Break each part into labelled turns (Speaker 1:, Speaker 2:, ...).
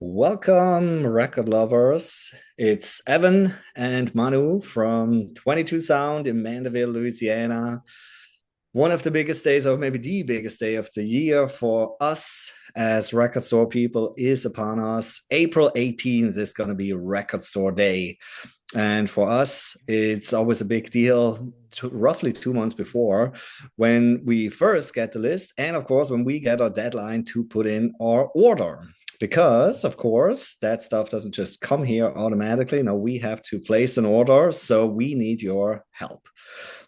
Speaker 1: Welcome, record lovers. It's Evan and Manu from 22 Sound in Mandeville, Louisiana. One of the biggest days, or maybe the biggest day of the year for us as record store people, is upon us. April 18th is going to be Record Store Day. And for us, it's always a big deal, roughly 2 months before, when we first get the list. And of course, when we get our deadline to put in our order. Because, of course, that stuff doesn't just come here automatically. No, we have to place an order. So we need your help.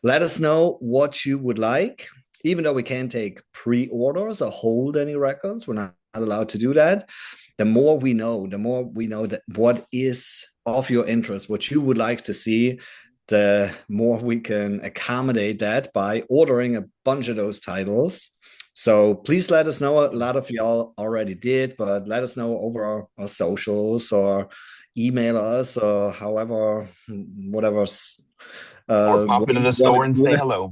Speaker 1: Let us know what you would like. Even though we can't take pre-orders or hold any records, we're not allowed to do that. The more we know that what is of your interest, what you would like to see, the more we can accommodate that by ordering a bunch of those titles. So please let us know. A lot of y'all already did, but let us know over our socials or email us or however, whatever's
Speaker 2: Or pop into the store and say hello.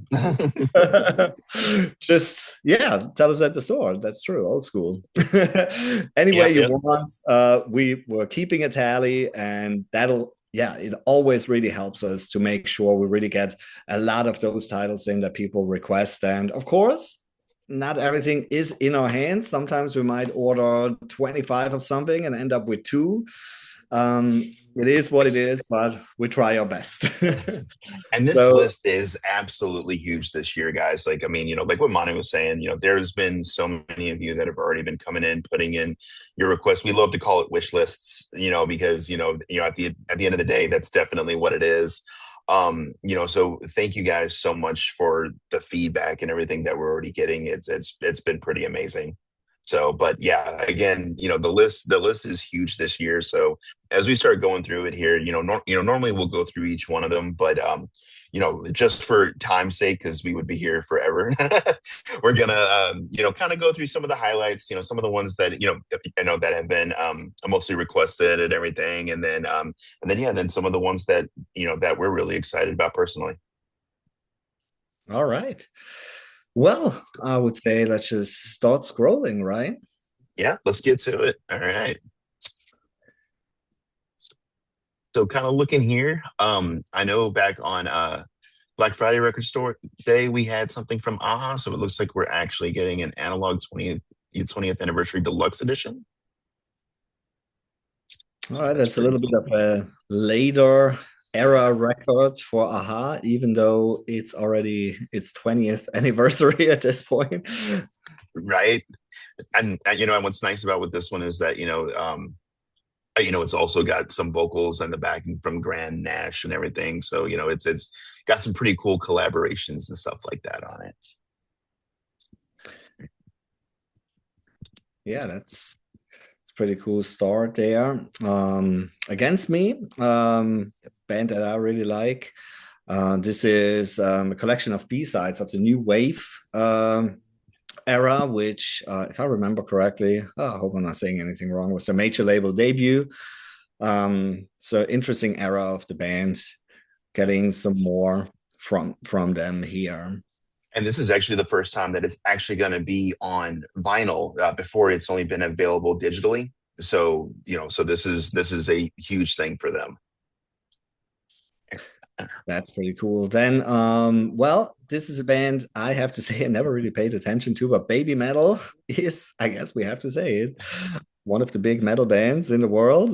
Speaker 1: just yeah, tell us at the store. That's true, old school. Any way
Speaker 2: Yep,
Speaker 1: you
Speaker 2: yep.
Speaker 1: want. We were keeping a tally, and it always really helps us to make sure we really get a lot of those titles in that people request. And of course, not everything is in our hands. Sometimes we might order 25 of something and end up with two. It is what it
Speaker 2: It's
Speaker 1: is, but we try our best.
Speaker 2: and this
Speaker 1: So
Speaker 2: list is absolutely huge this year, guys. Like, I mean, like what Manu was saying, there's been so many of you that have already been coming in, putting in your requests. We love to call it wish lists, because at the end of the day, that's definitely what it is. So thank you guys so much for the feedback and everything that we're already getting. It's been pretty amazing. So, but yeah, again, the list is huge this year. So as we start going through it here, normally we'll go through each one of them, but just for time's sake, because we would be here forever, we're gonna kind of go through some of the highlights, some of the ones that I know that have been mostly requested and everything, and then some of the ones that that we're really excited about personally.
Speaker 1: all right. Well, I would say let's just start scrolling, right?
Speaker 2: Yeah, let's get to it. All right. So kind of looking here, I know back on Black Friday Record Store Day, we had something from AHA, so it looks like we're actually getting an analog 20th anniversary deluxe edition.
Speaker 1: All
Speaker 2: So
Speaker 1: right,
Speaker 2: that's
Speaker 1: that's a
Speaker 2: pretty
Speaker 1: little bit
Speaker 2: cool.
Speaker 1: of a later era record for AHA, even though it's already its 20th anniversary at this point.
Speaker 2: Right. And what's nice about with this one is that, it's also got some vocals and the backing from Grand Nash and everything. So, it's got some pretty cool collaborations and stuff like that on it.
Speaker 1: Yeah, that's it's pretty cool start there. Against Me, band that I really like. This is a collection of B-sides of the new wave era, which, if I remember correctly, I hope I'm not saying anything wrong, was their major label debut. So interesting era of the band, getting some more from them here.
Speaker 2: And this is actually the first time that it's actually going to be on vinyl. Before it's only been available digitally. So, so this is a huge thing for them.
Speaker 1: That's pretty cool. Then, well, this is a band I have to say I never really paid attention to, but Baby Metal is, I guess we have to say it, one of the big metal bands in the world.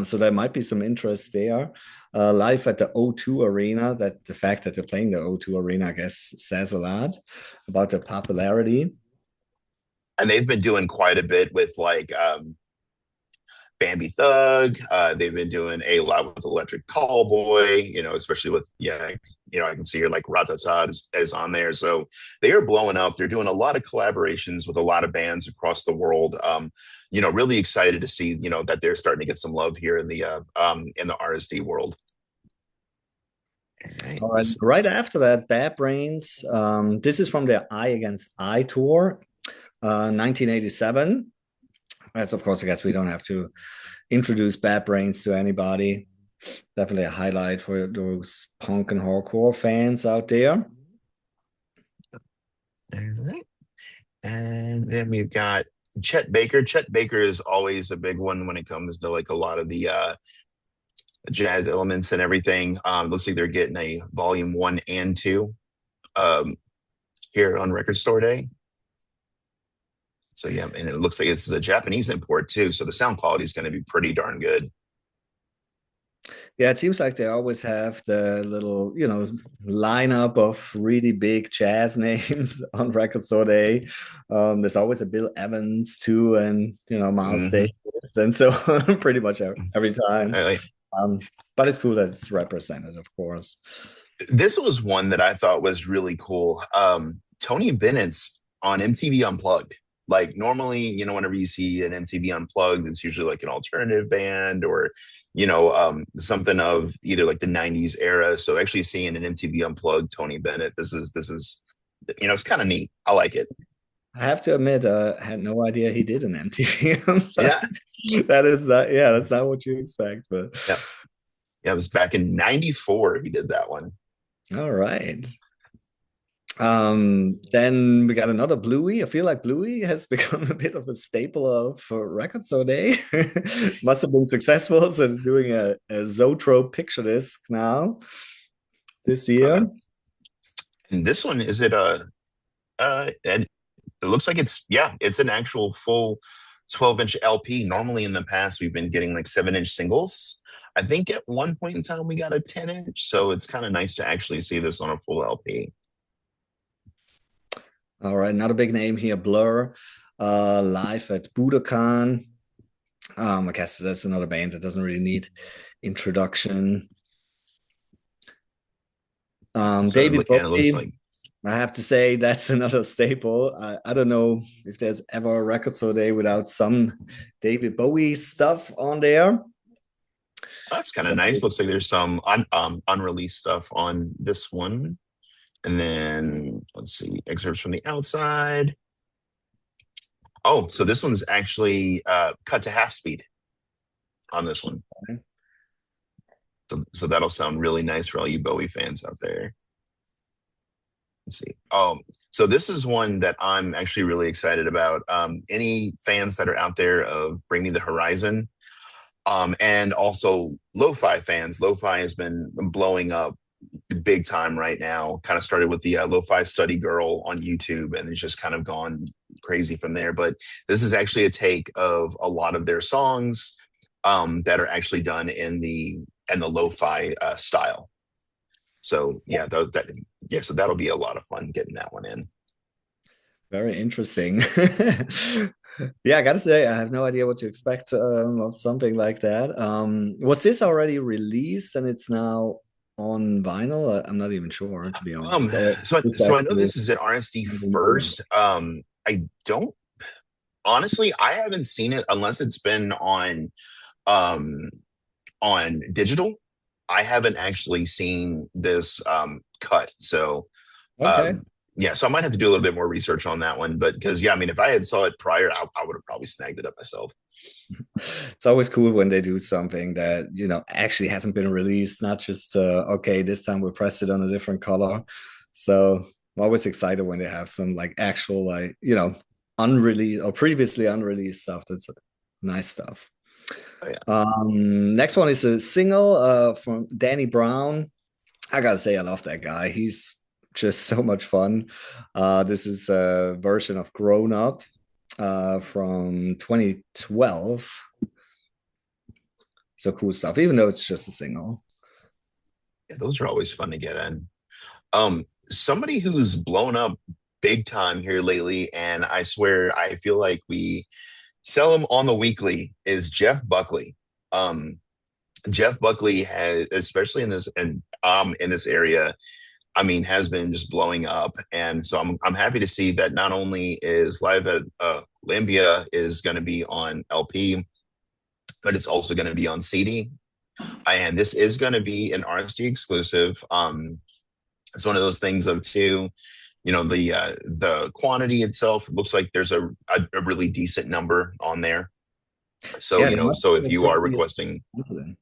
Speaker 1: So there might be some interest there. Live at the O2 Arena, that the fact that they're playing the O2 Arena, I guess, says a lot about their popularity.
Speaker 2: And they've been doing quite a bit with like Bambi Thug. They've been doing a lot with Electric Callboy, especially with, yeah, I can see here like Ratata is on there. So they are blowing up. They're doing a lot of collaborations with a lot of bands across the world. Really excited to see, that they're starting to get some love here in the RSD world. All right.
Speaker 1: All right, right after that, Bad Brains. This is from their Eye Against Eye tour, 1987. As of course, I guess we don't have to introduce Bad Brains to anybody. Definitely a highlight for those punk and hardcore fans out there.
Speaker 2: All right. And then we've got Chet Baker. Chet Baker is always a big one when it comes to like a lot of the jazz elements and everything. Looks like they're getting a volume 1 and 2 um, here on Record Store Day. So yeah, and it looks like it's a Japanese import too. So the sound quality is going to be pretty darn good.
Speaker 1: Yeah, it seems like they always have the little, lineup of really big jazz names on Record Store Day. There's always a Bill Evans too, and Miles
Speaker 2: Hmm.
Speaker 1: Davis, and so on, pretty much every time.
Speaker 2: I,
Speaker 1: Um, but it's cool that it's represented, of course.
Speaker 2: this was one that I thought was really cool. Tony Bennett's on MTV Unplugged. Like normally, whenever you see an MTV Unplugged, it's usually like an alternative band or, something of either like the '90s era. So actually seeing an MTV Unplugged Tony Bennett, this is, it's kind of neat. I like it.
Speaker 1: I have to admit, I had no idea he did an MTV.
Speaker 2: Yeah,
Speaker 1: That is not, yeah, that's not what you expect, but
Speaker 2: yeah, yeah. It was back in '94 he did that one.
Speaker 1: all right. Then we got another Bluey. I feel like Bluey has become a bit of a staple of Record Store Day. Must have been successful. So they're doing a Zoetrope picture disc now this
Speaker 2: Uh,
Speaker 1: year.
Speaker 2: and this one is it and it looks like it's an actual full 12-inch LP. Normally in the past, we've been getting like 7-inch singles. I think at one point in time we got a 10-inch. So it's kind of nice to actually see this on a full LP.
Speaker 1: All right, another big name here, Blur, live at Budokan. I guess that's another band that doesn't really need introduction.
Speaker 2: So
Speaker 1: David
Speaker 2: and it looks
Speaker 1: Bowie,
Speaker 2: like
Speaker 1: I have to say that's another staple. I don't know if there's ever a record store day without some David Bowie stuff on there.
Speaker 2: that's kind of
Speaker 1: So
Speaker 2: nice. Looks like there's some unreleased stuff on this one. And then let's see, excerpts from the outside. Oh, so this one's actually cut to half speed on this one. So that'll sound really nice for all you Bowie fans out there. Let's see. So this is one that I'm actually really excited about. Any fans that are out there of Bring Me the Horizon, and also lo-fi fans. Lo-fi has been blowing up big time right now. Kind of started with the Lo-fi Study Girl on YouTube, and it's just kind of gone crazy from there. But this is actually a take of a lot of their songs that are actually done in the lo-fi style. So yeah, so that'll be a lot of fun getting that one in.
Speaker 1: very interesting. Yeah, I gotta say, I have no idea what to expect of something like that. Was this already released and it's now on vinyl? I'm not even sure, to be
Speaker 2: Um,
Speaker 1: honest. Or
Speaker 2: so
Speaker 1: is
Speaker 2: so I know
Speaker 1: actually
Speaker 2: this is at RSD first. I don't honestly, I haven't seen it unless it's been um on digital. I haven't actually seen this cut. So
Speaker 1: okay.
Speaker 2: um yeah, so I might have to do a little bit more research on that one. But because yeah, I mean, if I had saw it prior, I would have probably snagged it up myself.
Speaker 1: It's always cool when they do something that actually hasn't been released, not just okay, this time we pressed it on a different color. So I'm always excited when they have some like actual like unreleased or previously unreleased stuff. That's nice stuff.
Speaker 2: Oh, yeah.
Speaker 1: Next one is a single from Danny Brown. I gotta say, I love that guy. He's just so much fun. This is a version of Grown Up from 2012. So cool stuff, even though it's just a single.
Speaker 2: Yeah, those are always fun to get in. Somebody who's blown up big time here lately, and I swear I feel like we sell him on the weekly is Jeff Buckley. Um, Jeff Buckley has, especially in this area, I mean, has been just blowing up, and so I'm happy to see that not only is Live at Olympia is going to be on LP, but it's also going to be on CD, and this is going to be an RSD exclusive. It's one of those things of too, the quantity itself looks like there's a really decent number on there. So,
Speaker 1: Yeah, they must
Speaker 2: so
Speaker 1: have
Speaker 2: if
Speaker 1: a
Speaker 2: you are
Speaker 1: pretty
Speaker 2: requesting,
Speaker 1: confident.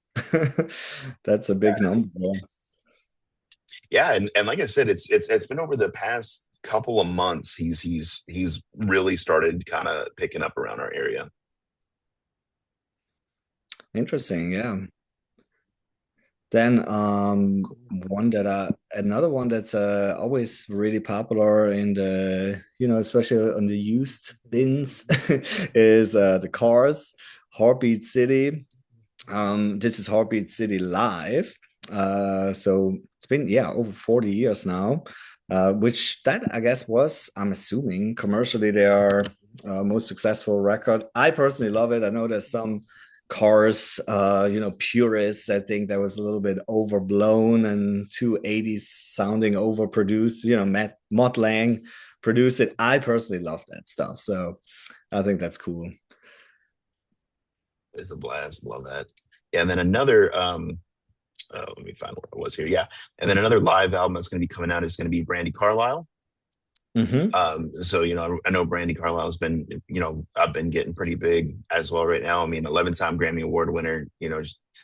Speaker 1: That's a big number.
Speaker 2: yeah, and like I said, it's been over the past couple of months, he's really started kind of picking up around our area.
Speaker 1: Interesting. Yeah. Then another one that's always really popular in the, especially on the used bins is the Cars, Heartbeat City. This is Heartbeat City Live. So it's been, yeah, over 40 years now, which that I guess was, I'm assuming, commercially their most successful record. I personally love it. I know there's some Cars, purists. I think that was a little bit overblown and too 80s sounding, overproduced. Mott Lang produced it. I personally love that stuff. So I think that's cool.
Speaker 2: It's a blast. Love that. Yeah, and then another let me find what it was here. Yeah. And then another live album that's going to be coming out is going to be Brandy Carlisle.
Speaker 1: Mm-hmm.
Speaker 2: So I know Brandy Carlisle's been, I've been getting pretty big as well right now. I mean, 11-time Grammy Award winner,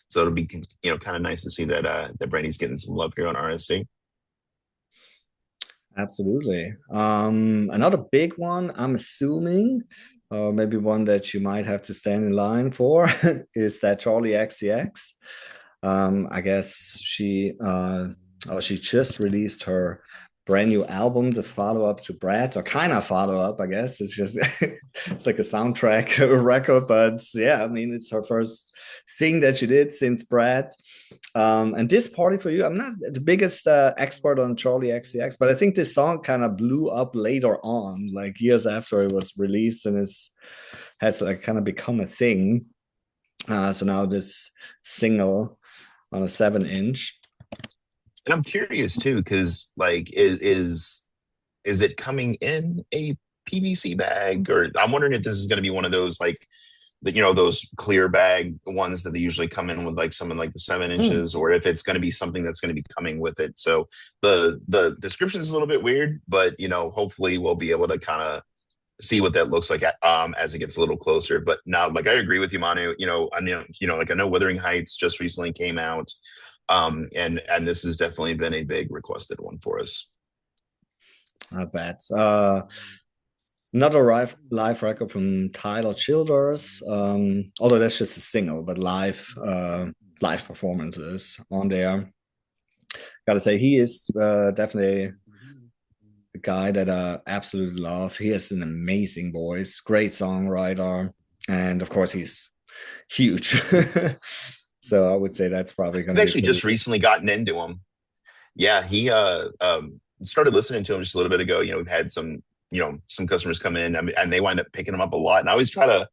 Speaker 2: so it'll be, kind of nice to see that Brandy's getting some love here on RSD.
Speaker 1: Absolutely. Another big one, I'm assuming, maybe one that you might have to stand in line for, is that Charlie XCX. I guess she just released her brand new album, the follow up to Brad, or kind of follow up, I guess. It's just it's like a soundtrack record, but yeah, I mean, it's her first thing that she did since Brad. And this Party for You, I'm not the biggest expert on Charlie XCX, but I think this song kind of blew up later on, like years after it was released, and has kind of become a thing. So now this single on a 7-inch.
Speaker 2: And I'm curious too, because like, is it coming in a PVC bag, or I'm wondering if this is going to be one of those like those clear bag ones that they usually come in with, like something like the 7 inches, or if it's going to be something that's going to be coming with it. So the description is a little bit weird, but hopefully we'll be able to kind of see what that looks like as it gets a little closer. But now, like, I agree with you, Manu. I know Wuthering Heights just recently came out. And this has definitely been a big requested one for us.
Speaker 1: I bet. Another live record from Tyler Childers, although that's just a single, but live performances on there. Gotta say, he is definitely a guy that I absolutely love. He has an amazing voice, great songwriter, and of course, he's huge. So I would say that's probably going
Speaker 2: I've
Speaker 1: to be
Speaker 2: actually just recently gotten into him. Yeah, he started listening to him just a little bit ago. We've had some customers come in, and they wind up picking him up a lot. And I always try to,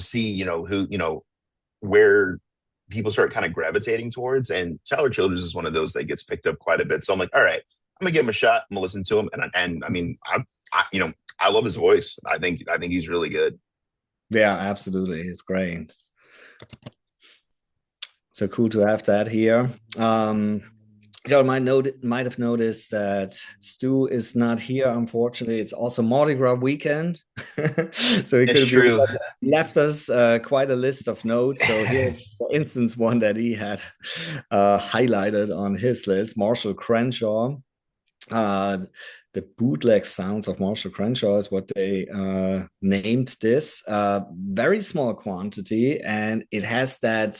Speaker 2: see, who, where people start kind of gravitating towards. And Tyler Childers is one of those that gets picked up quite a bit. So I'm like, all right, I'm gonna give him a shot. I'm gonna listen to him. And I mean, I love his voice. I think he's really good.
Speaker 1: Yeah, absolutely. It's great. So cool to have that here. You might have noticed that Stu is not here. Unfortunately, it's also Mardi Gras weekend, so he
Speaker 2: It's
Speaker 1: could have
Speaker 2: true.
Speaker 1: left us quite a list of notes. So here's, for instance, one that he had highlighted on his list: Marshall Crenshaw. The bootleg sounds of Marshall Crenshaw is what they named this. Very small quantity, and it has that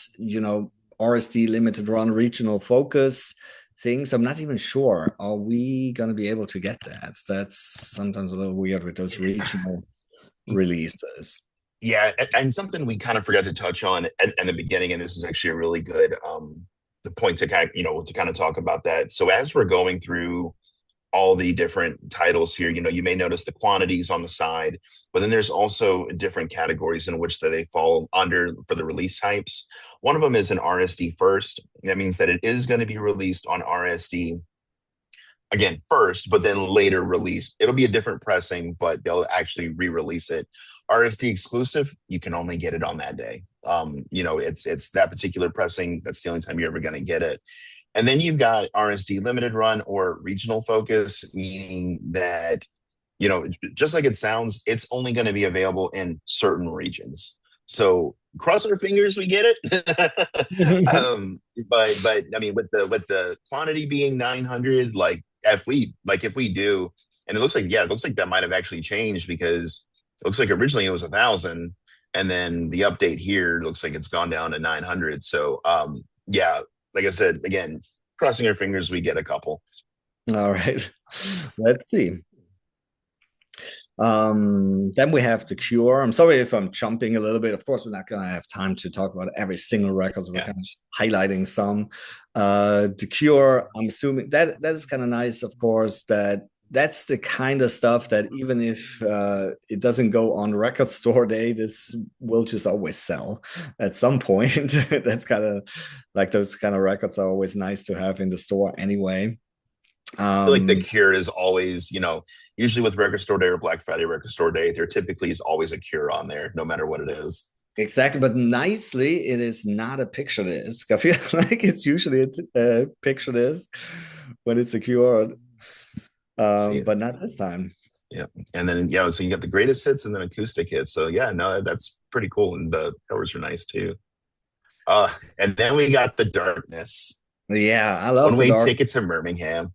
Speaker 1: RSD limited run regional focus things. I'm not even sure. Are we going to be able to get that? That's sometimes a little weird with those regional releases.
Speaker 2: Yeah, and something we kind of forgot to touch on at the beginning, and this is actually a really good the point to kind of talk about that. So as we're going through all the different titles here, you may notice the quantities on the side, but then there's also different categories in which they fall under for the release types. One of them is an RSD first. That means that it is going to be released on RSD again first, but then later released. It'll be a different pressing, but they'll actually re-release it. RSD exclusive, you can only get it on that day. It's that particular pressing. That's the only time you're ever going to get it. And then you've got RSD limited run or regional focus, meaning that, just like it sounds, it's only going to be available in certain regions. So cross our fingers, we get it. But I mean, with the quantity being 900, if we do, And it looks like, yeah, it looks like that might have actually changed because it looks like originally it was 1,000, and then the update here looks like it's gone down to 900. So, yeah, like I said, again, crossing our fingers, we get a couple.
Speaker 1: All right. Let's see. Then we have The Cure. I'm sorry if I'm jumping a little bit. Of course, we're not gonna have time to talk about every single record, so we're
Speaker 2: Yeah.
Speaker 1: kind of just highlighting some. The Cure, I'm assuming that is kind of nice, of course, that's the kind of stuff that even if it doesn't go on record store day, this will just always sell at some point. That's kind of like those kind of records are always nice to have in the store anyway.
Speaker 2: Feel like the
Speaker 1: Um,
Speaker 2: cure is always, usually with record store day or Black Friday record store day, there typically is always a cure on there, no matter what it is.
Speaker 1: Exactly, but nicely, it is not a picture disc. I feel like it's usually a picture disc when it's secured,
Speaker 2: See it.
Speaker 1: but not this time.
Speaker 2: Yeah. And then, yeah, so you got the greatest hits and then acoustic hits. So, yeah, no, that's pretty cool. And the covers are nice too. And then we got the darkness.
Speaker 1: Yeah, I love
Speaker 2: One
Speaker 1: the
Speaker 2: way
Speaker 1: dark.
Speaker 2: ticket to Birmingham.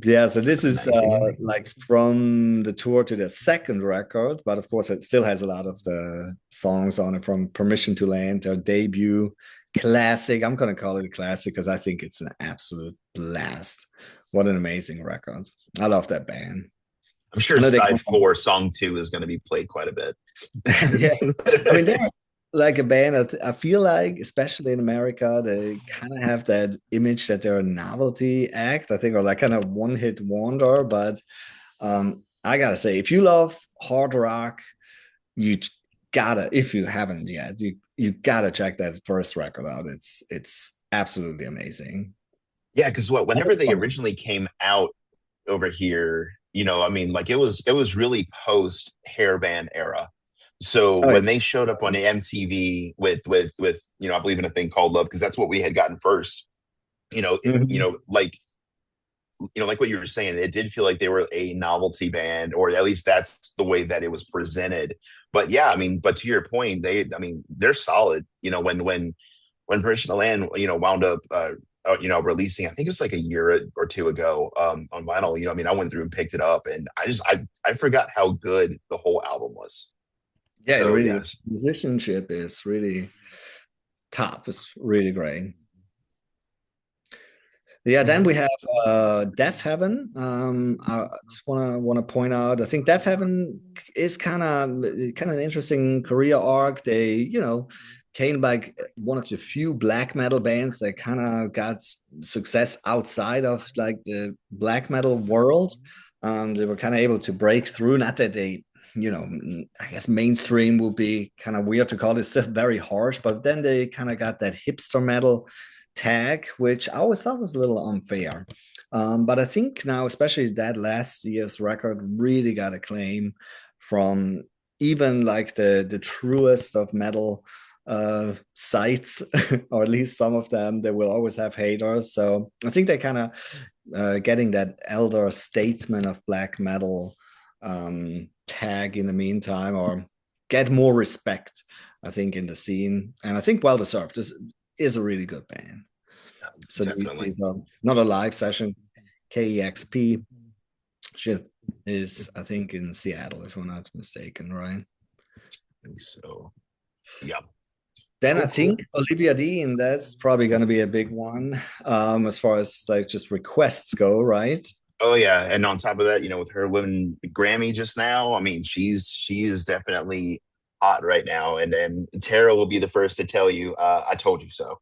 Speaker 1: Yeah, so
Speaker 2: It's
Speaker 1: this is
Speaker 2: amazing.
Speaker 1: like from the tour to the second record, but of course, it still has a lot of the songs on it from Permission to Land, their debut classic. I'm going to call it a classic because I think it's an absolute blast. What an amazing record. I love that band.
Speaker 2: I'm
Speaker 1: I
Speaker 2: sure
Speaker 1: know they
Speaker 2: side
Speaker 1: come from,
Speaker 2: four, song two is going to be played quite a bit.
Speaker 1: yeah. I mean, they're like a band. I feel like, especially in America, they kind of have that image that they're a novelty act, I think, or like kind of one hit wonder. But I gotta say, if you love hard rock, you gotta, if you haven't yet, you gotta check that first record out. It's absolutely amazing.
Speaker 2: Yeah, because
Speaker 1: And
Speaker 2: whenever
Speaker 1: it's
Speaker 2: they
Speaker 1: funny.
Speaker 2: originally came out over here, I mean, like it was really post hairband era. So
Speaker 1: Oh,
Speaker 2: when they showed up on MTV with I believe in a thing called Love, because that's what we had gotten first. You know, it, you
Speaker 1: mhm.
Speaker 2: know, like like what you were saying, it did feel like they were a novelty band, or at least that's the way that it was presented. But yeah, I mean, but to your point, I mean, they're solid. When Permission to Land, wound up, releasing, I think it was like a year or two ago, on vinyl. I mean, I went through and picked it up, and I forgot how good the whole album was.
Speaker 1: Yeah, it
Speaker 2: So
Speaker 1: really
Speaker 2: yes,
Speaker 1: musicianship is really top. It's really great. Yeah, then we have Death Heaven. I just wanna point out, I think Death Heaven is kind of an interesting career arc. They, came like one of the few black metal bands that kind of got success outside of like the black metal world. They were kind of able to break through. Not that they, I guess mainstream would be kind of weird to call it, still very harsh, but then they kind of got that hipster metal tag, which I always thought was a little unfair. But I think now, especially that last year's record, really got acclaim from even like the truest of metal sites, or at least some of them. They will always have haters. So I think they kind of getting that elder statesman of black metal tag in the meantime, or get more respect, I think, in the scene. And I think well deserved. This is a really good band. So
Speaker 2: definitely.
Speaker 1: these are not a live session. KEXP shit is, I think, in Seattle, if I'm not mistaken, right?
Speaker 2: So yeah,
Speaker 1: Then I
Speaker 2: cool, cool.
Speaker 1: think Olivia Dean, that's probably going to be a big one, as far as like just requests go, right?
Speaker 2: Oh yeah, and on top of that, with her winning Grammy just now, I mean, she is definitely hot right now, and Tara will be the first to tell you, I told you so.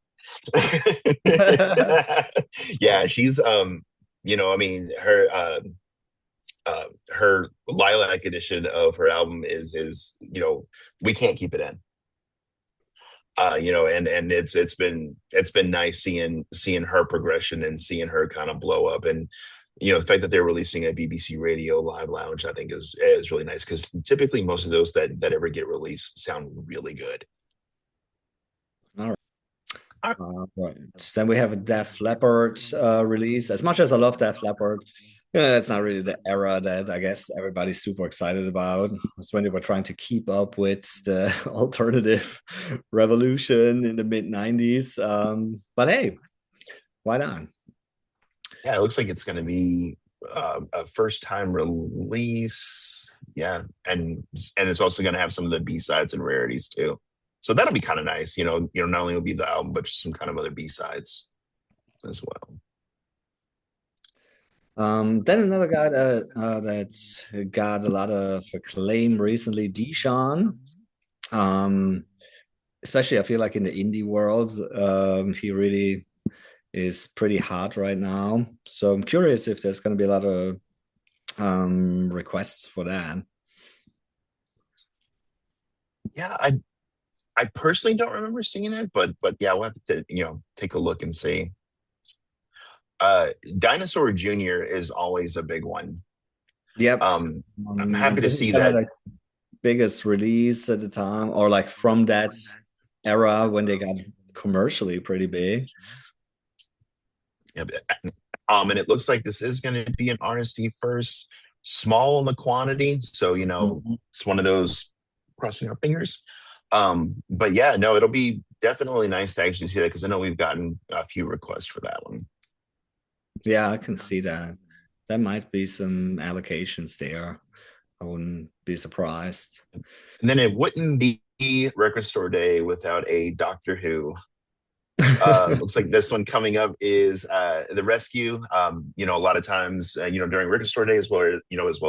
Speaker 2: Yeah, she's I mean, her Lilac edition of her album is we can't keep it in. And it's been nice seeing her progression and seeing her kind of blow up. And the fact that they're releasing a BBC Radio Live Lounge, I think is really nice, because typically most of those that ever get released sound really good.
Speaker 1: All right. Right. Then we have a Def Leppard release. As much as I love Def Leppard, that's not really the era that I guess everybody's super excited about. It's when they were trying to keep up with the alternative revolution in the mid 90s. But hey, why not?
Speaker 2: Yeah, it looks like it's going to be a first time release. Yeah, and it's also going to have some of the B sides and rarities too. So that'll be kind of nice. Not only will be the album, but just some kind of other B sides as well.
Speaker 1: Then another guy that got a lot of acclaim recently, Deshaun. Um, Especially I feel like in the indie world, he really is pretty hot right now. So I'm curious if there's going to be a lot of requests for that.
Speaker 2: Yeah, I personally don't remember seeing it, but yeah, we'll have to take a look and see. Dinosaur Jr. is always a big one.
Speaker 1: Yep.
Speaker 2: Um, I'm happy
Speaker 1: And
Speaker 2: to
Speaker 1: this is
Speaker 2: see
Speaker 1: kind of
Speaker 2: that.
Speaker 1: like biggest release at the time, or like from that era when they got commercially pretty big.
Speaker 2: Yeah, and it looks like this is going to be an RSD first, small in the quantity. So,
Speaker 1: Mhm.
Speaker 2: it's one of those crossing our fingers. But yeah, no, it'll be definitely nice to actually see that because I know we've gotten a few requests for that one.
Speaker 1: Yeah, I can see that. There might be some allocations there. I wouldn't be surprised.
Speaker 2: And then it wouldn't be Record Store Day without a Doctor Who. Looks like this one coming up is the Rescue. A lot of times, during Record Store Day as well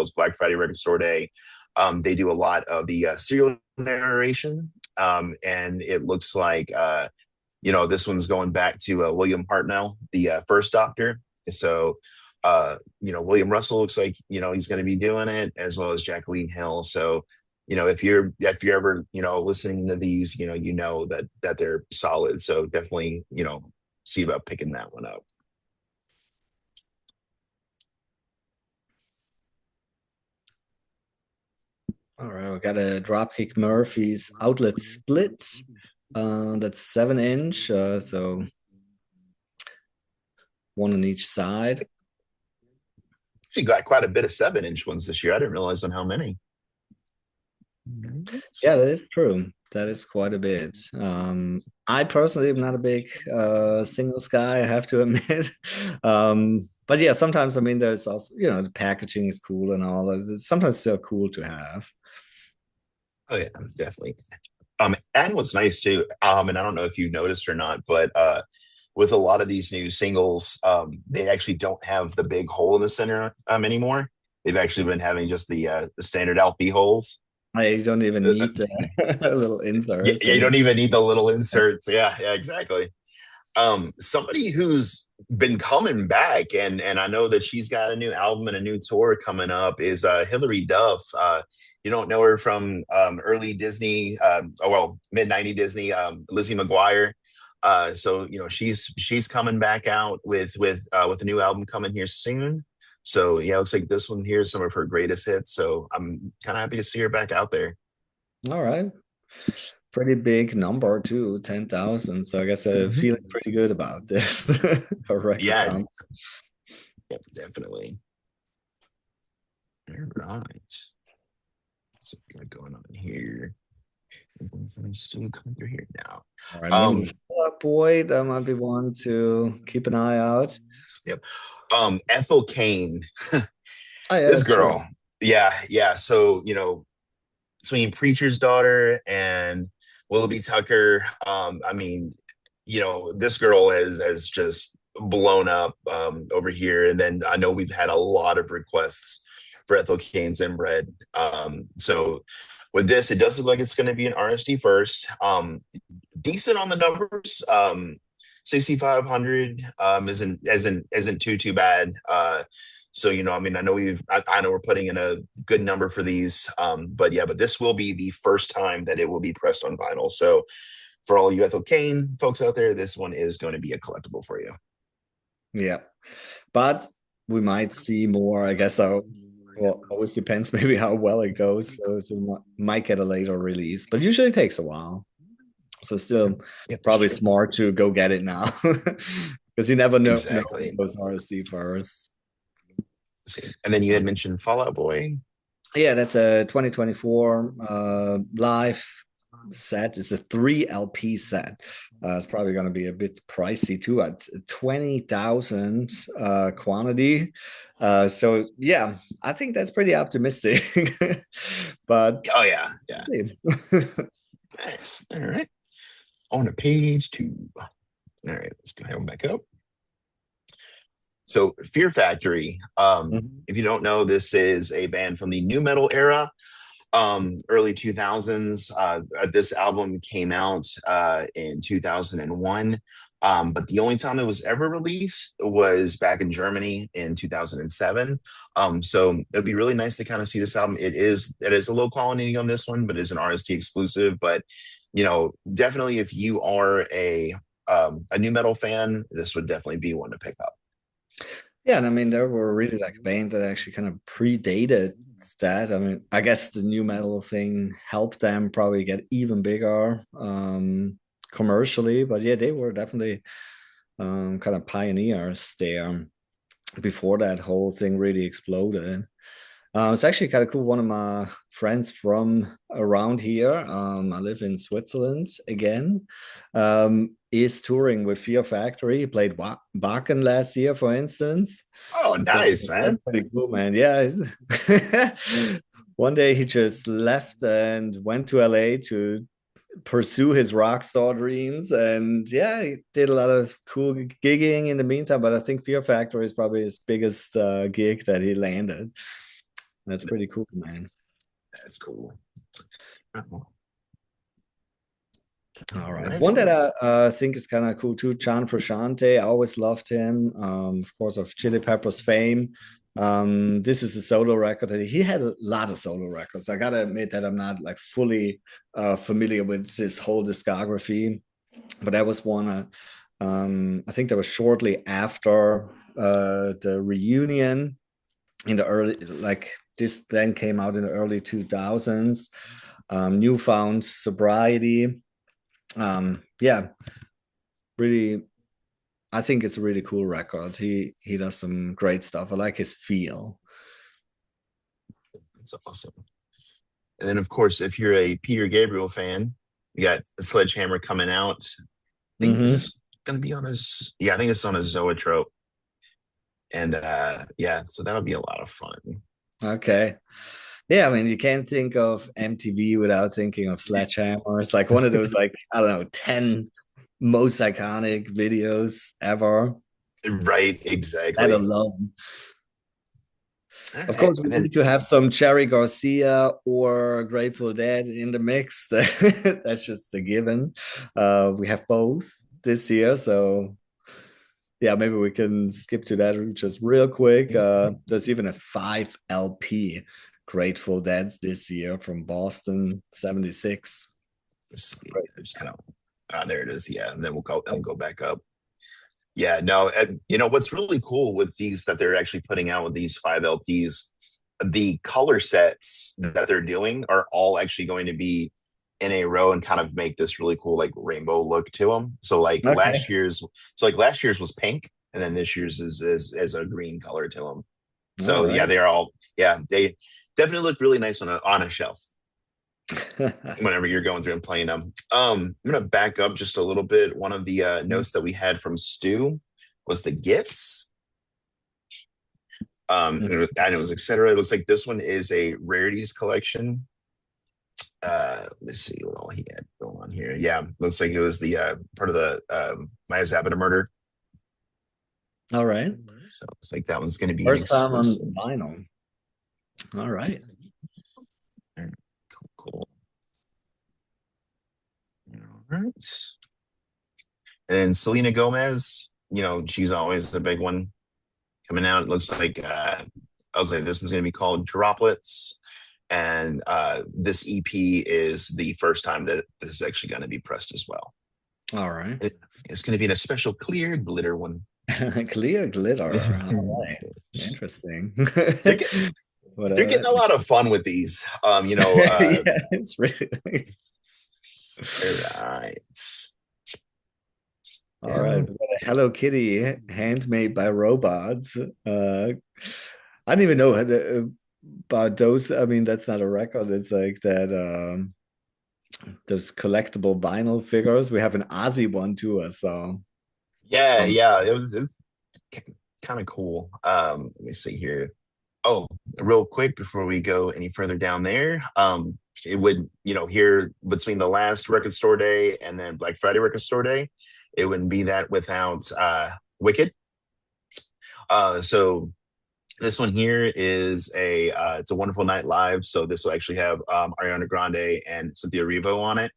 Speaker 2: as Black Friday Record Store Day, they do a lot of the serial narration. And it looks like this one's going back to William Hartnell, the first Doctor. So, William Russell looks like he's going to be doing it as well as Jacqueline Hill. So, if you're ever listening to these, that they're solid. So definitely see about picking that one up.
Speaker 1: All right, we got a Dropkick Murphys outlet split. That's 7 inch, so one on each side.
Speaker 2: Actually got quite a bit of 7 inch ones this year. I didn't realize on how many.
Speaker 1: Yeah, that is true. That is quite a bit. I personally am not a big singles guy, I have to admit. But yeah, sometimes I mean, there's also the packaging is cool and all. It's sometimes still cool to have.
Speaker 2: Oh yeah, definitely. And what's nice too, and I don't know if you noticed or not, but with a lot of these new singles, they actually don't have the big hole in the center anymore. They've actually been having just the standard LP holes.
Speaker 1: I don't even need the little
Speaker 2: Yeah,
Speaker 1: inserts
Speaker 2: yeah, you
Speaker 1: anymore.
Speaker 2: don't even need the little inserts. Yeah, yeah, exactly. Somebody who's been coming back, and I know that she's got a new album and a new tour coming up is Hilary Duff. You don't know her from early Disney, mid '90s Disney, Lizzie McGuire. So she's coming back out with a new album coming here soon. So yeah, it looks like this one here is some of her greatest hits. So I'm kind of happy to see her back out there.
Speaker 1: All right. Pretty big number too, 10,000. So I guess I'm
Speaker 2: Mhm.
Speaker 1: feeling pretty good about this. A record
Speaker 2: Yeah,
Speaker 1: comp.
Speaker 2: yeah, definitely. All right. So we got going on here. I'm still coming through here now.
Speaker 1: All right, maybe
Speaker 2: Um,
Speaker 1: the Fall Out Boy, that might be one to keep an eye out.
Speaker 2: yep. Ethel Kane,
Speaker 1: Oh yeah,
Speaker 2: this
Speaker 1: that's true.
Speaker 2: girl. Yeah, yeah. So, between Preacher's Daughter and Willoughby Tucker, I mean, this girl has just blown up over here. And then I know we've had a lot of requests for Ethel Kane's Inbred. So with this, it does look like it's going to be an RSD first. Decent on the numbers. 6,500 isn't too bad. So I mean, I know we're putting in a good number for these, but this will be the first time that it will be pressed on vinyl. So for all you Ethel Kane folks out there, this one is going to be a collectible for you.
Speaker 1: Yeah. But we might see more, I guess. Well, always depends maybe how well it goes. So might get a later release, but usually it takes a while. So
Speaker 2: Yep,
Speaker 1: still
Speaker 2: yep, that's
Speaker 1: probably
Speaker 2: true.
Speaker 1: smart to go get it now because you never know
Speaker 2: Exactly.
Speaker 1: those RSD first.
Speaker 2: And then you had
Speaker 1: Um,
Speaker 2: mentioned Fallout Boy.
Speaker 1: yeah, that's a 2024 live. set. It's a 3 LP set. It's probably going to be a bit pricey too at 20,000 quantity. So yeah, I think that's pretty optimistic. But
Speaker 2: Oh yeah, yeah. Nice. All right. On to page 2. All right, let's go ahead and back up. So Fear Factory.
Speaker 1: Mhm.
Speaker 2: If you don't know, this is a band from the new metal era, early 2000s. This album came out in 2001. But the only time it was ever released was back in Germany in 2007. So it'd be really nice to kind of see this album. It is a low quality on this one, but it's an RSD exclusive. But definitely if you are a new metal fan, this would definitely be one to pick up.
Speaker 1: Yeah, and I mean, there were really like a band that actually kind of predated that. I mean, I guess the new metal thing helped them probably get even bigger commercially, but yeah, they were definitely kind of pioneers there before that whole thing really exploded. It's actually kind of cool. One of my friends from around here, I live in Switzerland again, is touring with Fear Factory. He played Wacken last year, for instance.
Speaker 2: Oh,
Speaker 1: So
Speaker 2: nice,
Speaker 1: that's
Speaker 2: man.
Speaker 1: pretty cool, man. Yeah. One day he just left and went to LA to pursue his rock star dreams. And yeah, he did a lot of cool gigging in the meantime. But I think Fear Factory is probably his biggest gig that he landed. That's pretty cool, man.
Speaker 2: That's cool. All
Speaker 1: All right.
Speaker 2: right.
Speaker 1: One that I think is kind of cool too, John Frusciante. I always loved him, of course, of Chili Peppers fame. This is a solo record. He had a lot of solo records. I gotta admit that I'm not like fully familiar with his whole discography, but that was one. I think that was shortly after the reunion in the early, like this then came out in the early 2000s. Newfound Sobriety. Yeah, really, I think it's a really cool record. He does some great stuff. I like his feel.
Speaker 2: That's awesome. And then, of course, if you're a Peter Gabriel fan, you got Sledgehammer coming out. I think this
Speaker 1: Mm-hmm.
Speaker 2: is going to be on his, yeah, I think it's on a Zoetrope. And yeah, so that'll be a lot of fun.
Speaker 1: Okay. Yeah, I mean, you can't think of MTV without thinking of Sledgehammer. It's like one of those, like, I don't know, 10 most iconic videos ever.
Speaker 2: Right,
Speaker 1: That
Speaker 2: exactly.
Speaker 1: alone.
Speaker 2: All
Speaker 1: Of
Speaker 2: right.
Speaker 1: course, we
Speaker 2: And then,
Speaker 1: need to have some Cherry Garcia or Grateful Dead in the mix. That's just a given. We have both this year, so yeah, maybe we can skip to that just real quick. There's even a 5 LP Grateful Dead this year from Boston 76.
Speaker 2: let's see,
Speaker 1: Great.
Speaker 2: just kind of, there it is. Yeah. And then we'll go back up. Yeah, no, and what's really cool with these that they're actually putting out with these 5 LPs, the color sets that they're doing are all actually going to be in a row and kind of make this really cool like rainbow look to them.
Speaker 1: Okay.
Speaker 2: So like last year's was pink, and then this year's is a green color to them.
Speaker 1: All
Speaker 2: So yeah,
Speaker 1: right.
Speaker 2: they're all they definitely look really nice on a shelf whenever you're going through and playing them. I'm gonna back up just a little bit. One of the notes that we had from Stu was the gifts. And it was etc. It looks like this one is a rarities collection. Let's see what all he had going on here. Yeah, looks like it was the part of the Maya Zabata murder.
Speaker 1: All right.
Speaker 2: So it's like that one's going to be an
Speaker 1: First time on
Speaker 2: exclusive.
Speaker 1: vinyl. All right.
Speaker 2: Cool, cool. All right. And Selena Gomez, she's always a big one coming out. It looks like this is going to be called Droplets. And this EP is the first time that this is actually going to be pressed as well.
Speaker 1: All right.
Speaker 2: It's going to be in a special clear glitter one.
Speaker 1: Clear glitter. All right. Interesting.
Speaker 2: they're, get,
Speaker 1: But
Speaker 2: they're getting a lot of fun with these.
Speaker 1: yeah, it's really
Speaker 2: Right.
Speaker 1: all right.
Speaker 2: Yeah.
Speaker 1: We got a Hello Kitty handmade by robots. I didn't even know about those. I mean, that's not a record. It's like that. those collectible vinyl figures. We have an Ozzy one too, so
Speaker 2: Yeah,
Speaker 1: um,
Speaker 2: yeah, it was kind of cool. Let me see here. Oh, real quick before we go any further down there, it would, here between the last record store day and then Black Friday record store day, it wouldn't be that without Wicked. So this one here is it's a Wonderful Night Live. So this will actually have Ariana Grande and Cynthia Erivo on it.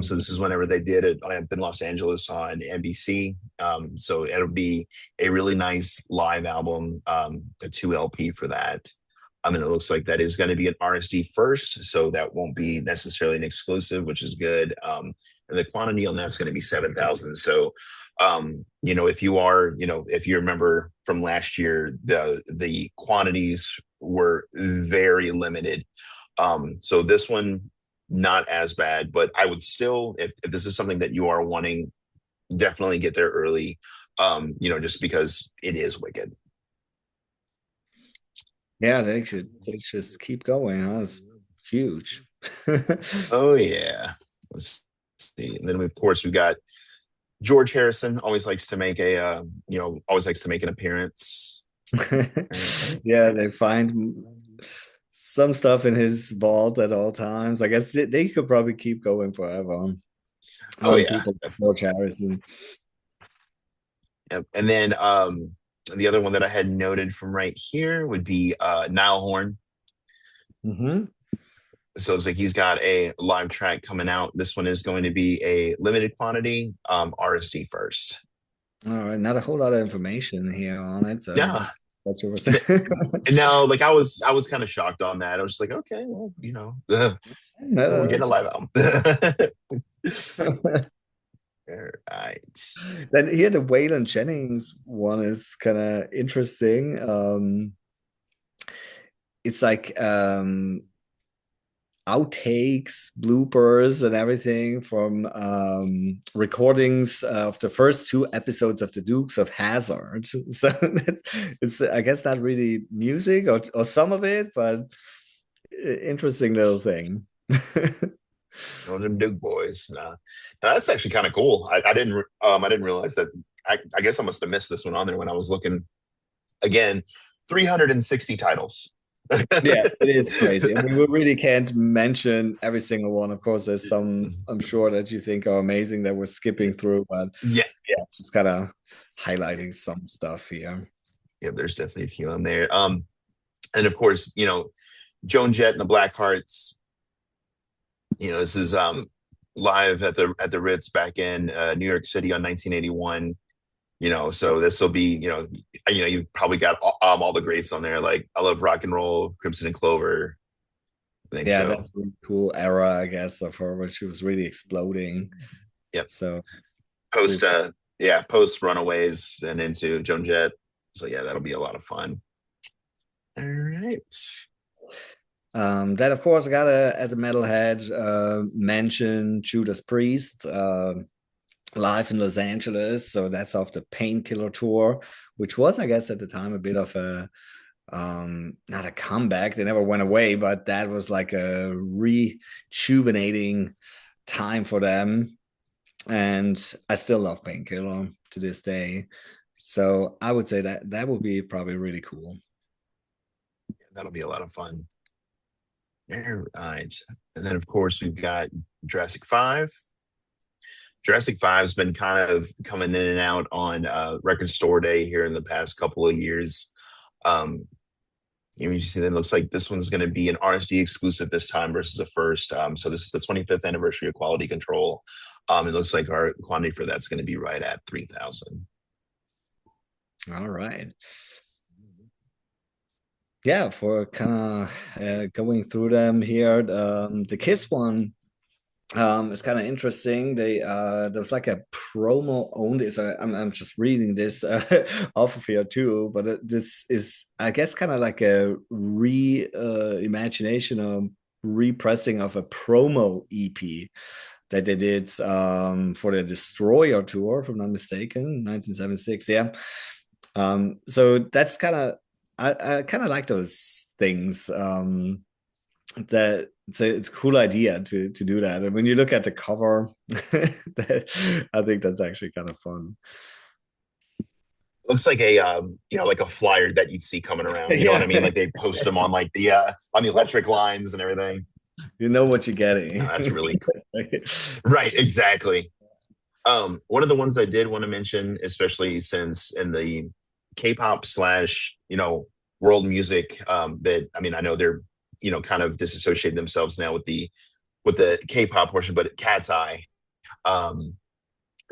Speaker 2: So this is whenever they did it in Los Angeles on NBC. So it'll be a really nice live album, a 2 LP for that. I mean, it looks like that is going to be an RSD first, so that won't be necessarily an exclusive, which is good. And the quantity on that's going to be 7,000. So, if you remember from last year, the quantities were very limited. So this one not as bad, but I would still, if this is something that you are wanting, definitely get there early. Just because it is Wicked.
Speaker 1: yeah, they just keep going. Huh? It's huge.
Speaker 2: Oh yeah. Let's see. And then of course we've got George Harrison. Always likes to make an appearance.
Speaker 1: Yeah, they find some stuff in his vault at all times. I guess they could probably keep going forever.
Speaker 2: Oh yeah,
Speaker 1: People,
Speaker 2: definitely.
Speaker 1: George Harrison.
Speaker 2: Yep. And then the other one that I had noted from right here would be Niall Horn.
Speaker 1: Mm-hmm.
Speaker 2: So it's like he's got a live track coming out. This one is going to be a limited quantity, RSD first.
Speaker 1: All right, not a whole lot of information here on it, so
Speaker 2: Yeah.
Speaker 1: what you were saying.
Speaker 2: No, like I was kind of shocked on that. I was just like, okay, well, we're
Speaker 1: No,
Speaker 2: getting a live album.
Speaker 1: that's-
Speaker 2: All right.
Speaker 1: Then here the Waylon Jennings one is kind of interesting. It's like outtakes, bloopers, and everything from recordings of the first two episodes of the Dukes of Hazzard. So it's I guess not really music or some of it, but interesting little thing.
Speaker 2: Them Duke boys. No. No, that's actually kind of cool. I didn't realize that. I guess I must have missed this one on there when I was looking again. 360 titles.
Speaker 1: Yeah, it is crazy. I mean, we really can't mention every single one. Of course, there's some I'm sure that you think are amazing that we're skipping through, but
Speaker 2: Yeah,
Speaker 1: yeah, just kind of highlighting some stuff here.
Speaker 2: yeah, there's definitely a few on there. And of course, Joan Jett and the Blackhearts. This is live at the Ritz back in New York City on 1981. So this will be, you've probably got all the greats on there. Like I love rock and roll, Crimson and Clover. I think
Speaker 1: Yeah,
Speaker 2: so.
Speaker 1: that's a really cool era, I guess, of her where she was really exploding.
Speaker 2: Yep.
Speaker 1: So
Speaker 2: Post,
Speaker 1: this,
Speaker 2: post Runaways and into Joan Jett. So yeah, that'll be a lot of fun. All right.
Speaker 1: then of course I gotta, as a metalhead, mention Judas Priest, live in Los Angeles. So that's off the Painkiller tour, which was, I guess, at the time a bit of a not a comeback. They never went away, but that was like a rejuvenating time for them. And I still love Painkiller to this day. So I would say that that would be probably really cool.
Speaker 2: That'll be a lot of fun. All right. And then of course we've got Jurassic 5. Jurassic 5's been kind of coming in and out on record store day here in the past couple of years. Um, you see that it looks like this one's going to be an RSD exclusive this time versus the first. So this is the 25th anniversary of Quality Control. It looks like our quantity for that's going to be right at 3,000.
Speaker 1: All right. Yeah, for kind of going through them here, the Kiss one it's kind of interesting. There was like a promo only. So I'm just reading this off of here too, but this is I guess kind of like a imagination or repressing of a promo EP that they did for the Destroyer tour, if I'm not mistaken, 1976. Yeah. So that's kind of I kind of like those things. that it's a cool idea to do that. And when you look at the cover, I think that's actually kind of fun.
Speaker 2: Looks like a like a flyer that you'd see coming around. You know what I mean?
Speaker 1: Yeah,
Speaker 2: Like they post them on like the on the electric lines and everything.
Speaker 1: you know what you're
Speaker 2: No,
Speaker 1: getting.
Speaker 2: that's really cool. Right, exactly. One of the ones I did want to mention, especially since in the K-pop slash, world music, that I mean, I know they're, kind of disassociate themselves now with the K-pop portion, but Cat's Eye, um,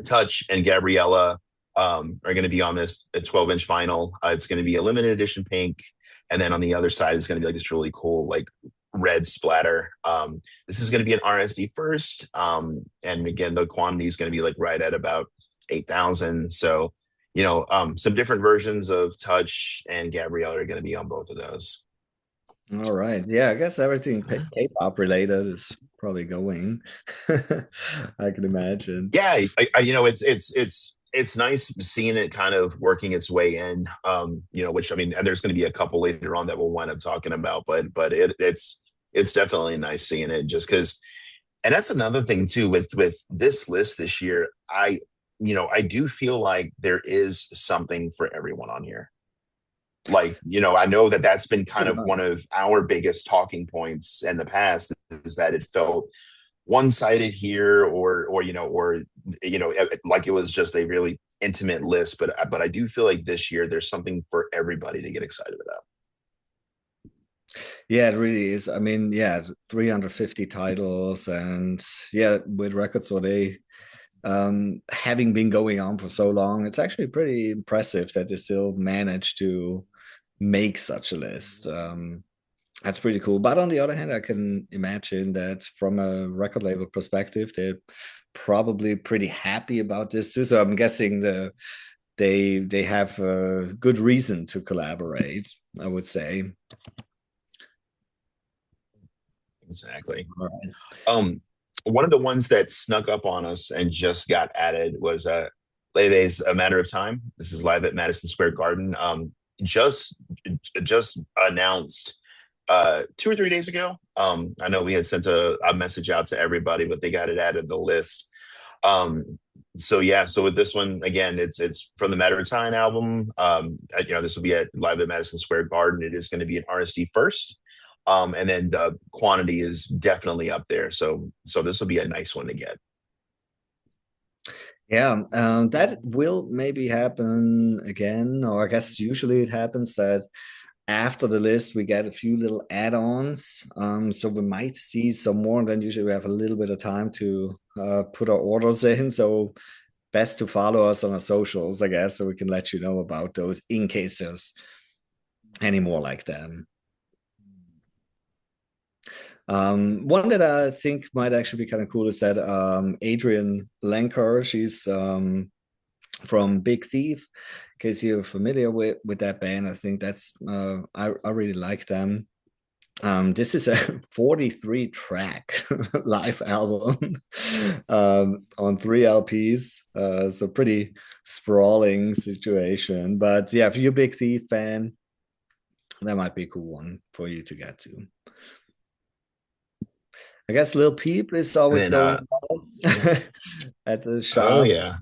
Speaker 2: Touch and Gabriella are going to be on this 12-inch vinyl. It's going to be a limited edition pink, and then on the other side is going to be like this really cool like red splatter. This is going to be an RSD first, and again the quantity is going to be like right at about 8,000. So some different versions of Touch and Gabrielle are going to be on both of those.
Speaker 1: All right. Yeah, I guess everything
Speaker 2: So,
Speaker 1: K-pop related is probably going. I can imagine.
Speaker 2: yeah, it's nice seeing it kind of working its way in. Which I mean, and there's going to be a couple later on that we'll wind up talking about, but it's definitely nice seeing it just because. And that's another thing too with this list this year. I do feel like there is something for everyone on here. Like, I know that that's been kind of one of our biggest talking points in the past is that it felt one-sided here or like it was just a really intimate list, but I do feel like this year there's something for everybody to get excited about.
Speaker 1: Yeah, it really is. I mean, yeah, 350 titles, and yeah, with Record Store Day having been going on for so long, it's actually pretty impressive that they still managed to make such a list. That's pretty cool. But on the other hand, I can imagine that from a record label perspective, they're probably pretty happy about this too. So I'm guessing they have a good reason to collaborate, I would say.
Speaker 2: Exactly.
Speaker 1: All right.
Speaker 2: Um, One of the ones that snuck up on us and just got added was Leve's A Matter of Time. This is live at Madison Square Garden. Just just announced 2 or 3 days ago. I know we had sent a message out to everybody, but they got it added to the list. So yeah, so with this one again, it's from the Matter of Time album. This will be at live at Madison Square Garden. It is going to be an RSD first. And then the quantity is definitely up there. So this will be a nice one to get.
Speaker 1: Yeah, that will maybe happen again, or I guess usually it happens that after the list we get a few little add-ons. So we might see some more, and then usually we have a little bit of time to put our orders in. So best to follow us on our socials, I guess, so we can let you know about those in case there's any more like them. One that I think might actually be kind of cool is that Adrian Lenker, she's from Big Thief. In case you're familiar with that band, I think that's I really like them. This is a 43 track live album on 3 LPs. So pretty sprawling situation. But yeah, if you're a Big Thief fan, that might be a cool one for you to get to. I guess Lil Peep is
Speaker 2: And
Speaker 1: always
Speaker 2: then
Speaker 1: going at the
Speaker 2: oh
Speaker 1: shop.
Speaker 2: yeah.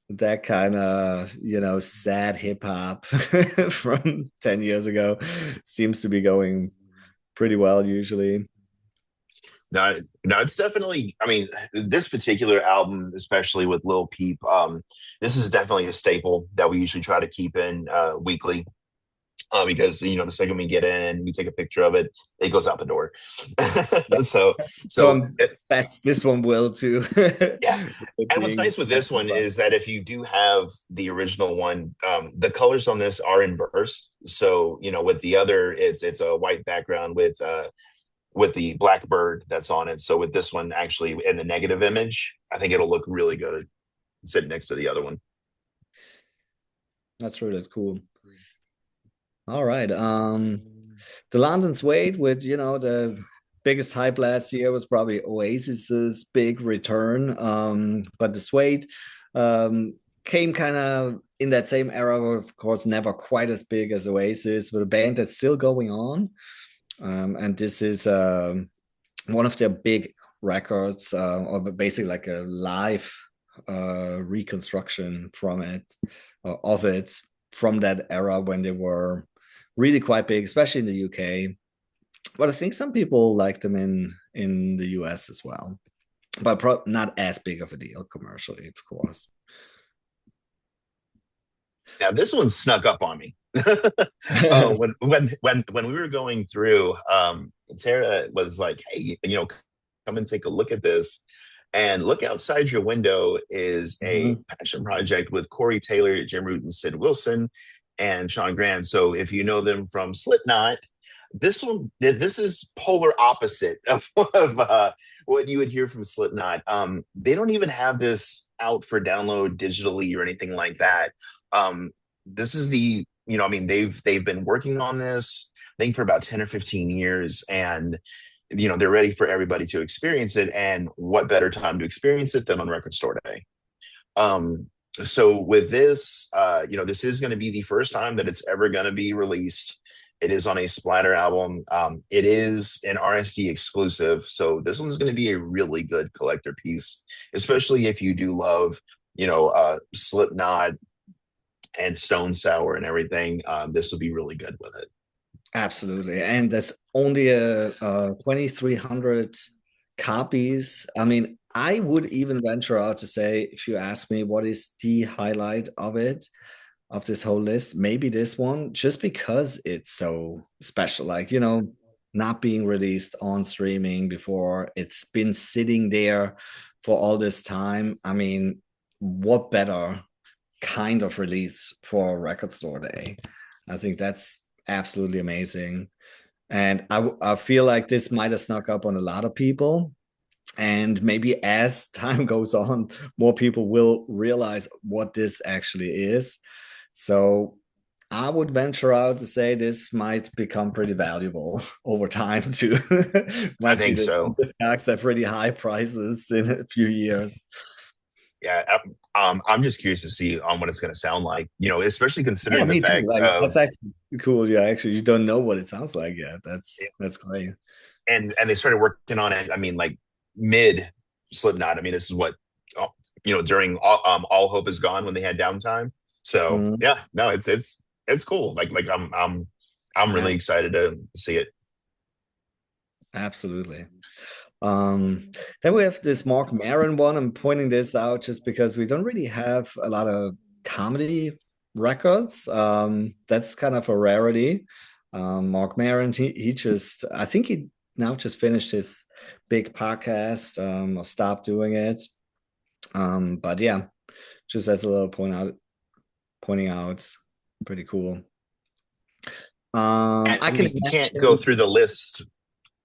Speaker 1: That kind of, sad hip hop from 10 years ago seems to be going pretty well usually.
Speaker 2: No, it's definitely. I mean, this particular album, especially with Lil Peep, this is definitely a staple that we usually try to keep in weekly. Because the second we get in, we take a picture of it, it goes out the door.
Speaker 1: Yeah.
Speaker 2: so
Speaker 1: So
Speaker 2: so
Speaker 1: that's this one will too.
Speaker 2: yeah. And what's
Speaker 1: Being
Speaker 2: nice with this one is that if you do have the original one, the colors on this are in burst. So with the other, it's a white background with the black bird that's on it. So with this one, actually in the negative image, I think it'll look really good sitting next to the other one.
Speaker 1: That's really that's cool. All right. The London Suede with the biggest hype last year was probably Oasis's big return. But the Suede came kind of in that same era, of course, never quite as big as Oasis, but a band that's still going on. And this is one of their big records, or basically like a live reconstruction from it, of it, from that era when they were really quite big, especially in the UK. But I think some people liked them in the US as well, but not as big of a deal commercially, of course.
Speaker 2: Now this one snuck up on me. When we were going through, Sarah was like, "Hey, come and take a look at this." And look outside your window is a
Speaker 1: Mhm.
Speaker 2: passion project with Corey Taylor, Jim Root, and Sid Wilson, and Sean Grant. So if you know them from Slipknot, this is polar opposite of what you would hear from Slipknot. They don't even have this out for download digitally or anything like that. This is I mean, they've been working on this, I think, for about 10 or 15 years, and they're ready for everybody to experience it. And what better time to experience it than on Record Store Day? Um, so with this, this is going to be the first time that it's ever going to be released. It is on a Splatter album. It is an RSD exclusive, so this one's going to be a really good collector piece, especially if you do love, Slipknot and Stone Sour and everything. This will be really good with it.
Speaker 1: Absolutely. And there's only 2,300 copies. I mean, I would even venture out to say, if you ask me what is the highlight of it, of this whole list, maybe this one, just because it's so special. Like, not being released on streaming before, it's been sitting there for all this time. I mean, what better kind of release for a record store day? I think that's absolutely amazing. And I feel like this might have snuck up on a lot of people. And maybe as time goes on, more people will realize what this actually is. So I would venture out to say this might become pretty valuable over time too.
Speaker 2: I
Speaker 1: Might see
Speaker 2: think so.
Speaker 1: this stocks at pretty high prices in a few years.
Speaker 2: Yeah, I'm just curious to see on what it's going to sound like. Especially
Speaker 1: Yeah,
Speaker 2: considering the
Speaker 1: me too.
Speaker 2: fact
Speaker 1: Like
Speaker 2: of
Speaker 1: that's actually cool. Yeah, actually, you don't know what it sounds like yet. That's great.
Speaker 2: and they started working on it. I mean, like mid Slipknot. I mean, this is what oh, during all hope is gone when they had downtime. So
Speaker 1: Mhm.
Speaker 2: yeah, no, it's cool. Like I'm really
Speaker 1: Ab-
Speaker 2: excited to see it.
Speaker 1: Absolutely. Then we have this Mark Maron one. I'm pointing this out just because we don't really have a lot of comedy records. That's kind of a rarity. Mark Maron, he just, I think he now just finished his big podcast, or stopped doing it. But yeah, just as a little pointing out, pretty cool. I
Speaker 2: And
Speaker 1: can
Speaker 2: we can't go
Speaker 1: imagine.
Speaker 2: through the list.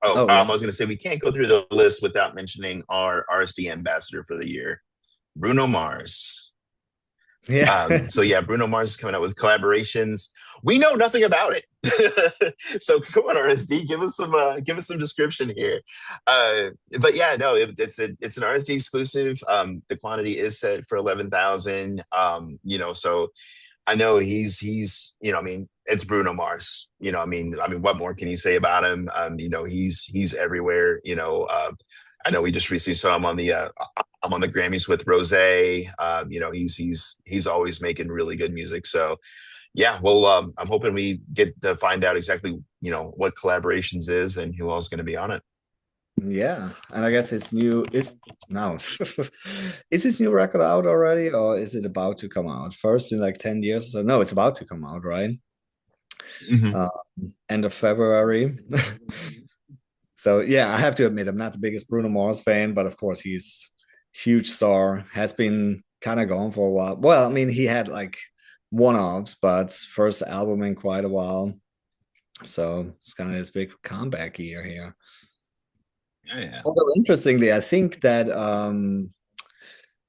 Speaker 2: Oh,
Speaker 1: Oh yeah,
Speaker 2: I was going to say we can't go through the list without mentioning our RSD ambassador for the year, Bruno Mars.
Speaker 1: yeah.
Speaker 2: So yeah, Bruno Mars is coming out with collaborations. We know nothing about it. So come on, RSD, give us some description here. But yeah, no, it's an RSD exclusive. The quantity is set for 11,000. So I know I mean, it's Bruno Mars. I mean, what more can you say about him? He's everywhere. I know we just recently saw him on the I'm on the Grammys with Rose. He's always making really good music. So yeah, well, I'm hoping we get to find out exactly what collaborations is and who else is going to be on it.
Speaker 1: Yeah, and I guess it's new. Is now is this new record out already, or is it about to come out? First in like 10 years. So no, it's about to come out, right?
Speaker 2: Mhm.
Speaker 1: Uh, End of February. So yeah, I have to admit I'm not the biggest Bruno Mars fan, but of course he's huge star. Has been kind of gone for a while. Well, I mean he had like one-offs, but first album in quite a while. So it's kind of his big comeback year here.
Speaker 2: Yeah, yeah.
Speaker 1: Although interestingly, I think that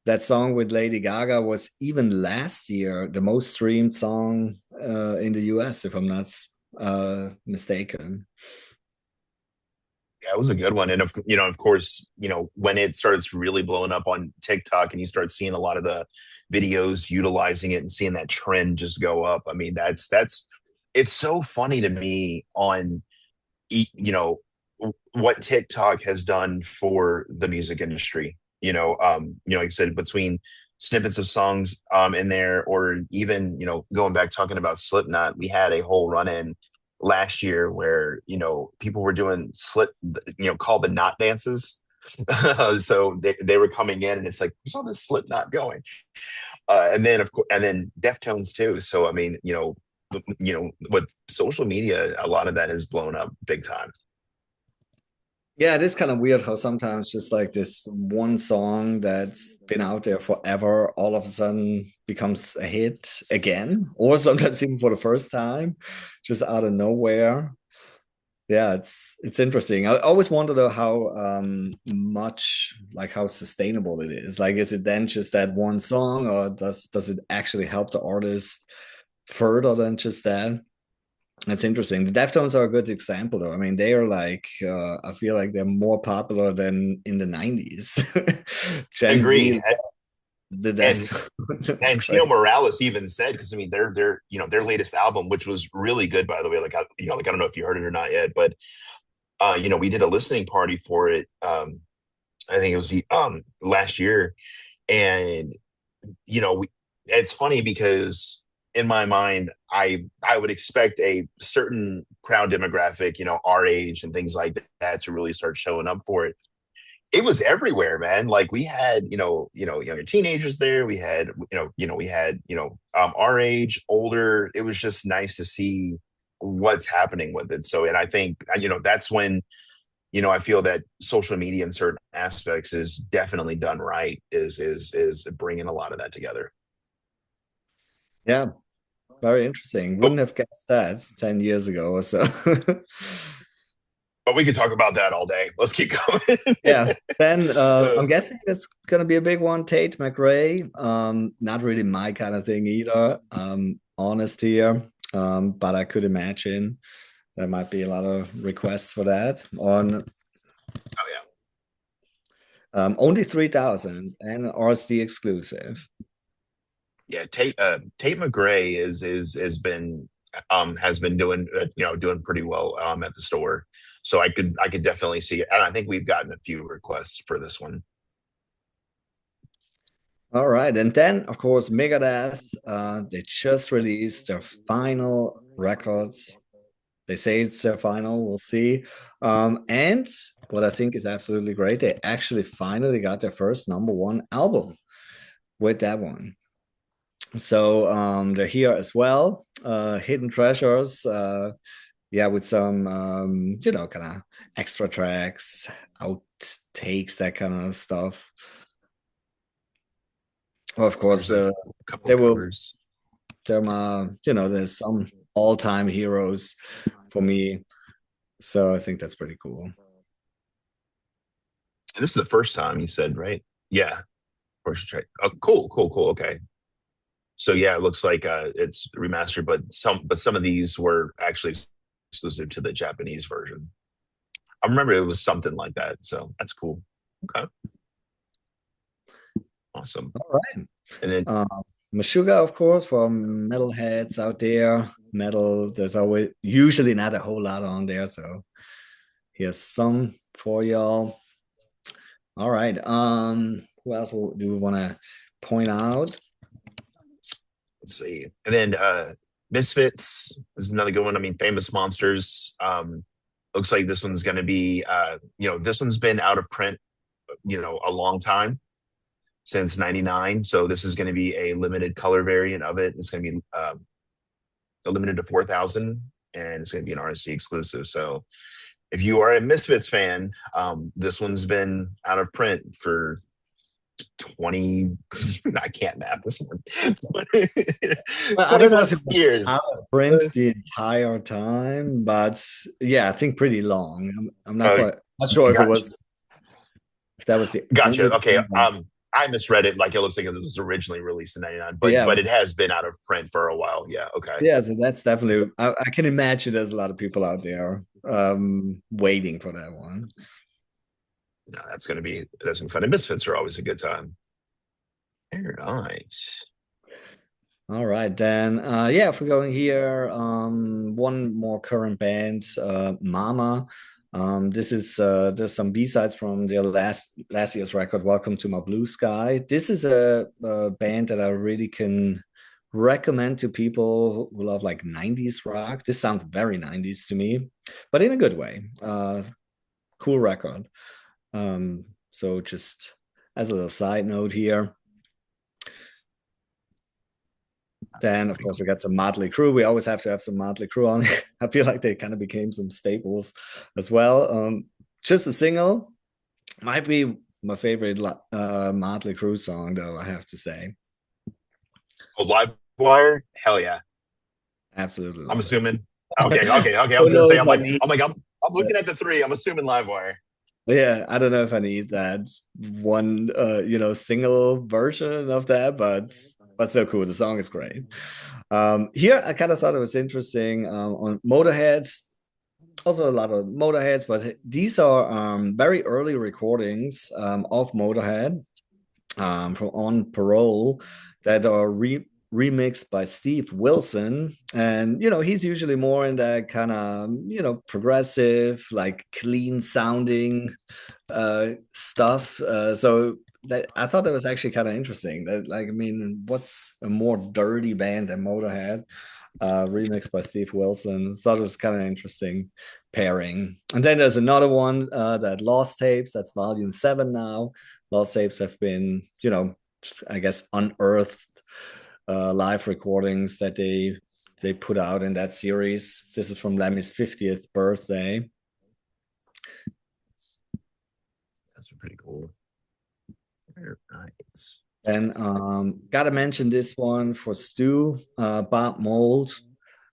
Speaker 1: that song with Lady Gaga was even last year the most streamed song in the US, if I'm not mistaken.
Speaker 2: Yeah, it was a good one. And of course, when it starts really blowing up on TikTok and you start seeing a lot of the videos utilizing it and seeing that trend just go up. I mean, that's it's so funny to me on you know, what TikTok has done for the music industry. Like I said, between snippets of songs in there, or even, going back talking about Slipknot, we had a whole run-in last year where, people were doing called the knot dances. So they were coming in and it's like, where's all this Slipknot going? And then of course, and then Deftones too. So I mean, with social media, a lot of that has blown up big time.
Speaker 1: Yeah, it is kind of weird how sometimes just like this one song that's been out there forever all of a sudden becomes a hit again, or sometimes even for the first time, just out of nowhere. Yeah, it's interesting. I always wonder though how much like how sustainable it is. Like, is it then just that one song, or does it actually help the artist further than just that? That's interesting. The Deftones are a good example, though. I mean, they are like, I feel like they're more popular than in the 90s. Gen Z,
Speaker 2: Agree.
Speaker 1: the
Speaker 2: And
Speaker 1: Deftones. It's
Speaker 2: and
Speaker 1: great.
Speaker 2: Tio Morales even said, because I mean their latest album, which was really good, by the way. Like I don't know if you heard it or not yet, but we did a listening party for it. I think it was last year, and it's funny because in my mind, I would expect a certain crowd demographic, our age and things like that, to really start showing up for it. It was everywhere, man. Like we had, younger teenagers there. We had, our age, older. It was just nice to see what's happening with it. So, and I think, that's when, I feel that social media in certain aspects is definitely done right. Is bringing a lot of that together.
Speaker 1: Yeah, very interesting.
Speaker 2: But
Speaker 1: Wouldn't have guessed that 10 years ago or so.
Speaker 2: but we could talk about that all day. Let's keep going.
Speaker 1: Yeah. Then
Speaker 2: Uh,
Speaker 1: I'm guessing it's gonna be a big one. Tate McRae. Not really my kind of thing either. Honest here. But I could imagine there might be a lot of requests for that on
Speaker 2: oh yeah.
Speaker 1: only 3,000 and RSD exclusive.
Speaker 2: Yeah, Tate McRae is has been doing doing pretty well at the store. So I could definitely see it. And I think we've gotten a few requests for this one.
Speaker 1: All right. And then, of course, Megadeth, they just released their final records. They say it's their final. We'll see. And what I think is absolutely great, they actually finally got their first number one album with that one. So they're here as well. Hidden Treasures, yeah, with some kind of extra tracks, outtakes, that kind of stuff. Well, of
Speaker 2: So
Speaker 1: course,
Speaker 2: there's a couple
Speaker 1: they
Speaker 2: of
Speaker 1: will.
Speaker 2: covers.
Speaker 1: There's some all-time heroes for me. So I think that's pretty cool.
Speaker 2: This is the first time you said, right? Yeah, first track. Oh, cool, cool, cool. Okay. So yeah, it looks like it's remastered, but some of these were actually exclusive to the Japanese version. I remember it was something like that. So that's cool. Okay, awesome.
Speaker 1: All right.
Speaker 2: And then
Speaker 1: Uh, Meshuggah, of course, for metalheads out there. Metal, there's always usually not a whole lot on there. So here's some for y'all. All right. Who else do we want to point out?
Speaker 2: let's see. And then Misfits is another good one. I mean, Famous Monsters. Looks like this one's going to be, this one's been out of print, a long time, since '99. So this is going to be a limited color variant of it. It's going to be limited to 4,000, and it's going to be an RSD exclusive. So if you are a Misfits fan, this one's been out of print for 20, I can't math this one.
Speaker 1: Well, I
Speaker 2: 20
Speaker 1: don't know if it
Speaker 2: plus
Speaker 1: was out
Speaker 2: years.
Speaker 1: of print the entire time, but yeah, I think pretty long. I'm not
Speaker 2: Uh,
Speaker 1: quite not sure
Speaker 2: gotcha.
Speaker 1: if that was the only
Speaker 2: Gotcha. Okay.
Speaker 1: time. But
Speaker 2: I misread it. Like it looks like it was originally released in '99, but
Speaker 1: yeah,
Speaker 2: it has been out of print for a while. Yeah. Okay.
Speaker 1: yeah, so that's
Speaker 2: So,
Speaker 1: definitely. I can imagine there's a lot of people out there waiting for that one.
Speaker 2: no, that's gonna be fun. And Misfits are always a good time. All right.
Speaker 1: All right, then. Yeah, if we're going here, one more current band, Mama. This is there's some B-sides from their last year's record, Welcome to My Blue Sky. This is a band that I really can recommend to people who love like 90s rock. This sounds very 90s to me, but in a good way. Cool record. So just as a little side note here.
Speaker 2: That's
Speaker 1: Then, of
Speaker 2: pretty
Speaker 1: course,
Speaker 2: cool.
Speaker 1: we got some Motley Crue. We always have to have some Motley Crue on. I feel like they kind of became some staples as well. Just a single might be my favorite Motley Crue song, though, I have to say.
Speaker 2: Oh, Live Wire, hell yeah.
Speaker 1: Absolutely
Speaker 2: I'm
Speaker 1: love it.
Speaker 2: assuming. Okay. I was
Speaker 1: Don't
Speaker 2: gonna
Speaker 1: know
Speaker 2: say,
Speaker 1: if I need
Speaker 2: I'm looking at the three. I'm assuming Live Wire.
Speaker 1: yeah, I don't know if I need that one single version of that, but so cool. The song is great. Here I kind of thought it was interesting on Motorhead's also a lot of Motorheads, but these are very early recordings of Motorhead from On Parole that are remixed by Steve Wilson. And, he's usually more in that kind of, progressive, like clean sounding stuff. So that I thought that was actually kind of interesting. That like, I mean, what's a more dirty band than Motorhead? Remixed by Steve Wilson. Thought it was kind of interesting pairing. And then there's another one that Lost Tapes. That's Volume 7 now. Lost Tapes have been, just, I guess, unearthed live recordings that they put out in that series. This is from Lemmy's 50th birthday.
Speaker 2: That's pretty cool. Very nice.
Speaker 1: And gotta mention this one for Stu, Bob Mold.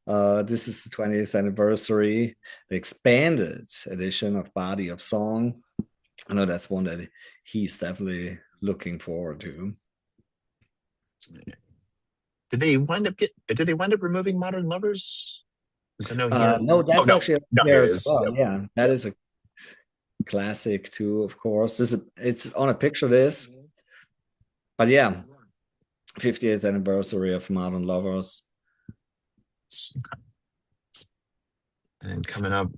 Speaker 1: This is the 20th anniversary, the expanded edition of Body of Song. I know that's one that he's definitely looking forward to.
Speaker 2: Did they wind up removing Modern Lovers? Because I know he had.
Speaker 1: No,
Speaker 2: Oh
Speaker 1: that's
Speaker 2: no,
Speaker 1: actually up
Speaker 2: no,
Speaker 1: there
Speaker 2: here it
Speaker 1: as
Speaker 2: is.
Speaker 1: well.
Speaker 2: Yep,
Speaker 1: Yeah, that
Speaker 2: yep.
Speaker 1: is a classic too, of course. It's on a picture list, but yeah, 50th anniversary of Modern Lovers.
Speaker 2: And coming up,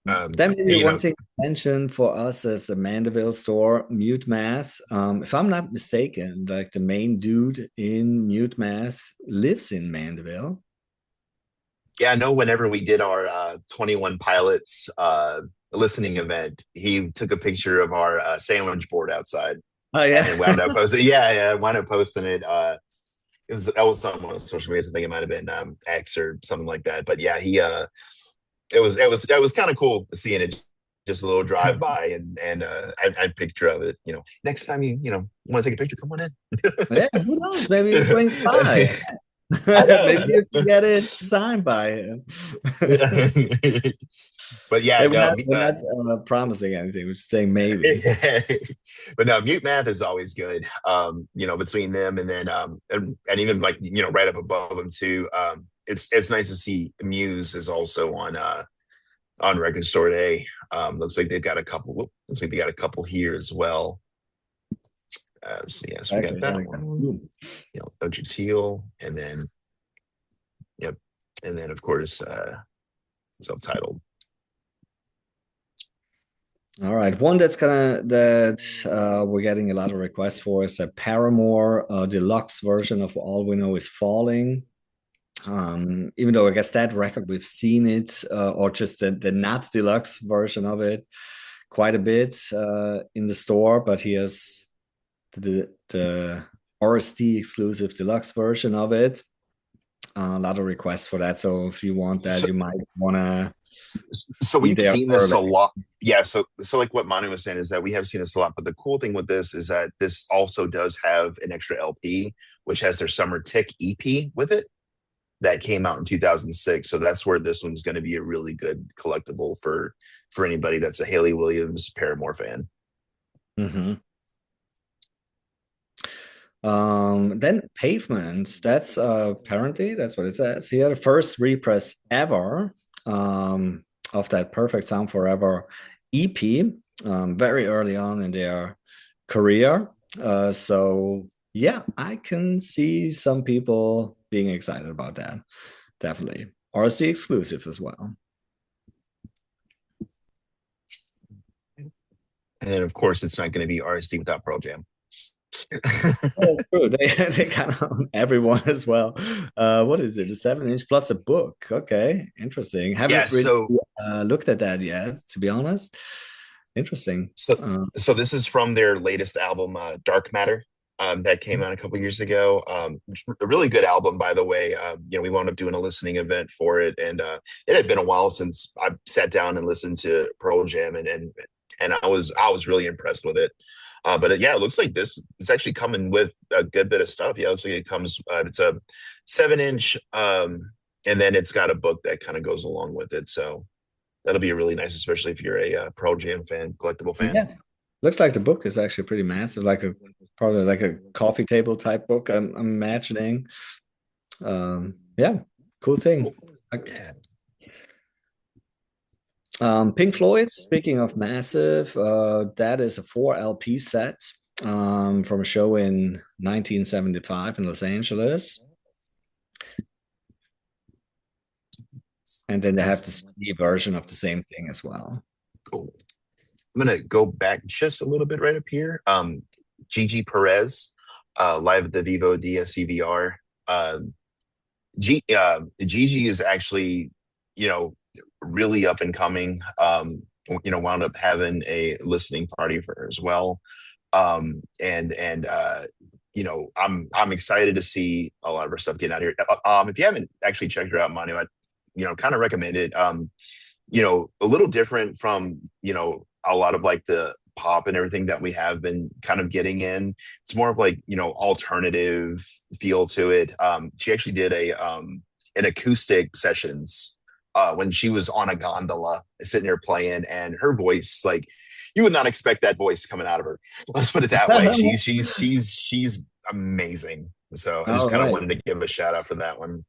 Speaker 1: Then maybe
Speaker 2: you
Speaker 1: one
Speaker 2: know,
Speaker 1: thing to mention for us as a Mandeville store, Mute Math. If I'm not mistaken, like the main dude in Mute Math lives in Mandeville.
Speaker 2: yeah, I know whenever we did our 21 Pilots listening event, he took a picture of our sandwich board outside
Speaker 1: Oh
Speaker 2: and
Speaker 1: yeah.
Speaker 2: then wound up posting. Yeah, wound up posting it. It was that was on one of the social medias. I think it might have been X or something like that. But yeah, he it was kind of cool seeing it, just a little drive by and I picture of it. Next time you want to take a picture, come on in.
Speaker 1: Yeah, who knows? Maybe he swings by.
Speaker 2: I
Speaker 1: Maybe
Speaker 2: know.
Speaker 1: you can get it signed by him.
Speaker 2: But yeah,
Speaker 1: Hey,
Speaker 2: no,
Speaker 1: we're not promising anything. We're just saying maybe.
Speaker 2: but no, Mute Math is always good. Between them and then and even like right up above them too. It's nice to see Muse is also on Record Store Day. Looks like they've got a couple. Looks like they got a couple here as well. So yes, we got
Speaker 1: Exactly.
Speaker 2: that
Speaker 1: Yeah,
Speaker 2: one. Don't you teal, and then yep, and then of course self-titled.
Speaker 1: all right. One that's gonna that we're getting a lot of requests for is a Paramore deluxe version of All We Know Is Falling. Even though I guess that record we've seen it, or just the Nats deluxe version of it, quite a bit in the store. But here's the RSD exclusive deluxe version of it. A lot of requests for that. So if you want that,
Speaker 2: So,
Speaker 1: you might want to
Speaker 2: so
Speaker 1: be
Speaker 2: we've
Speaker 1: there
Speaker 2: seen this
Speaker 1: early.
Speaker 2: a lot. Yeah, so like what Manu was saying is that we have seen this a lot, but the cool thing with this is that this also does have an extra LP, which has their Summer Tick EP with it that came out in 2006. So that's where this one's going to be a really good collectible for anybody that's a Haley Williams Paramore fan.
Speaker 1: Mm-hmm. Then Pavements, that's apparently that's what it says here. The first repress ever of that Perfect Sound Forever EP, very early on in their career. So yeah, I can see some people being excited about that. Definitely. RSD exclusive as well.
Speaker 2: And then of course it's not going to be RSD without Pearl Jam.
Speaker 1: Oh, that's true. They kind of own everyone as well. What is it? A 7 inch plus a book. Okay, interesting.
Speaker 2: Yeah,
Speaker 1: Haven't really looked at that yet, to be honest. Interesting.
Speaker 2: so
Speaker 1: Uh,
Speaker 2: so this is from their latest album, Dark Matter, that came out a couple years ago. A really good album, by the way. We wound up doing a listening event for it, and it had been a while since I sat down and listened to Pearl Jam, and I was really impressed with it. Yeah, it looks like this is actually coming with a good bit of stuff. Yeah, it looks like it comes. It's a 7 inch, and then it's got a book that kind of goes along with it. So that'll be really nice, especially if you're a Pearl Jam fan, collectible fan.
Speaker 1: yeah, looks like the book is actually pretty massive, like a probably like a coffee table type book. I'm imagining. Yeah, cool thing.
Speaker 2: Cool. Yeah.
Speaker 1: Pink Floyd, speaking of massive, that is a 4 LP set from a show in 1975 in Los Angeles. And then they have the CD version of the same thing as well.
Speaker 2: Cool. I'm gonna go back just a little bit right up here. Gigi Perez, live at the Vivo DSCVR. Gigi is actually, you know, really up and coming. Wound up having a listening party for her as well. I'm excited to see a lot of her stuff getting out here. If you haven't actually checked her out, Manu, I kind of recommend it. A little different from a lot of like the pop and everything that we have been kind of getting in. It's more of like alternative feel to it. She actually did an acoustic sessions when she was on a gondola sitting there playing, and her voice, like, you would not expect that voice coming out of her. Let's put it that way. She's amazing. So I just
Speaker 1: All
Speaker 2: kind of
Speaker 1: right.
Speaker 2: wanted to give a shout out for that one.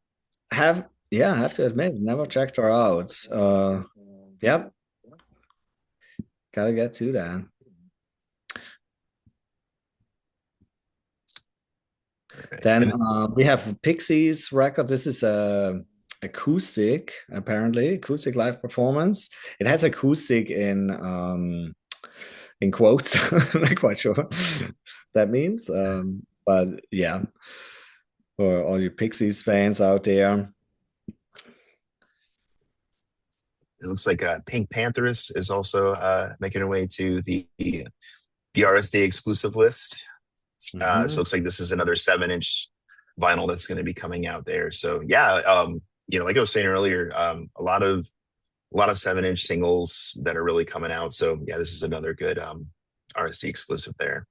Speaker 1: I have to admit, never checked her out. Yep, gotta get to that.
Speaker 2: Right.
Speaker 1: Then we have Pixies record. This is a acoustic, apparently acoustic live performance. It has acoustic in quotes. I'm not quite sure what that means. But yeah, for all you Pixies fans out there.
Speaker 2: It looks like Pink Pantheress is also making her way to the RSD exclusive list. So it looks like this is another 7 inch vinyl that's going to be coming out there. So yeah, like I was saying earlier, a lot of 7 inch singles that are really coming out. So yeah, this is another good RSD exclusive there.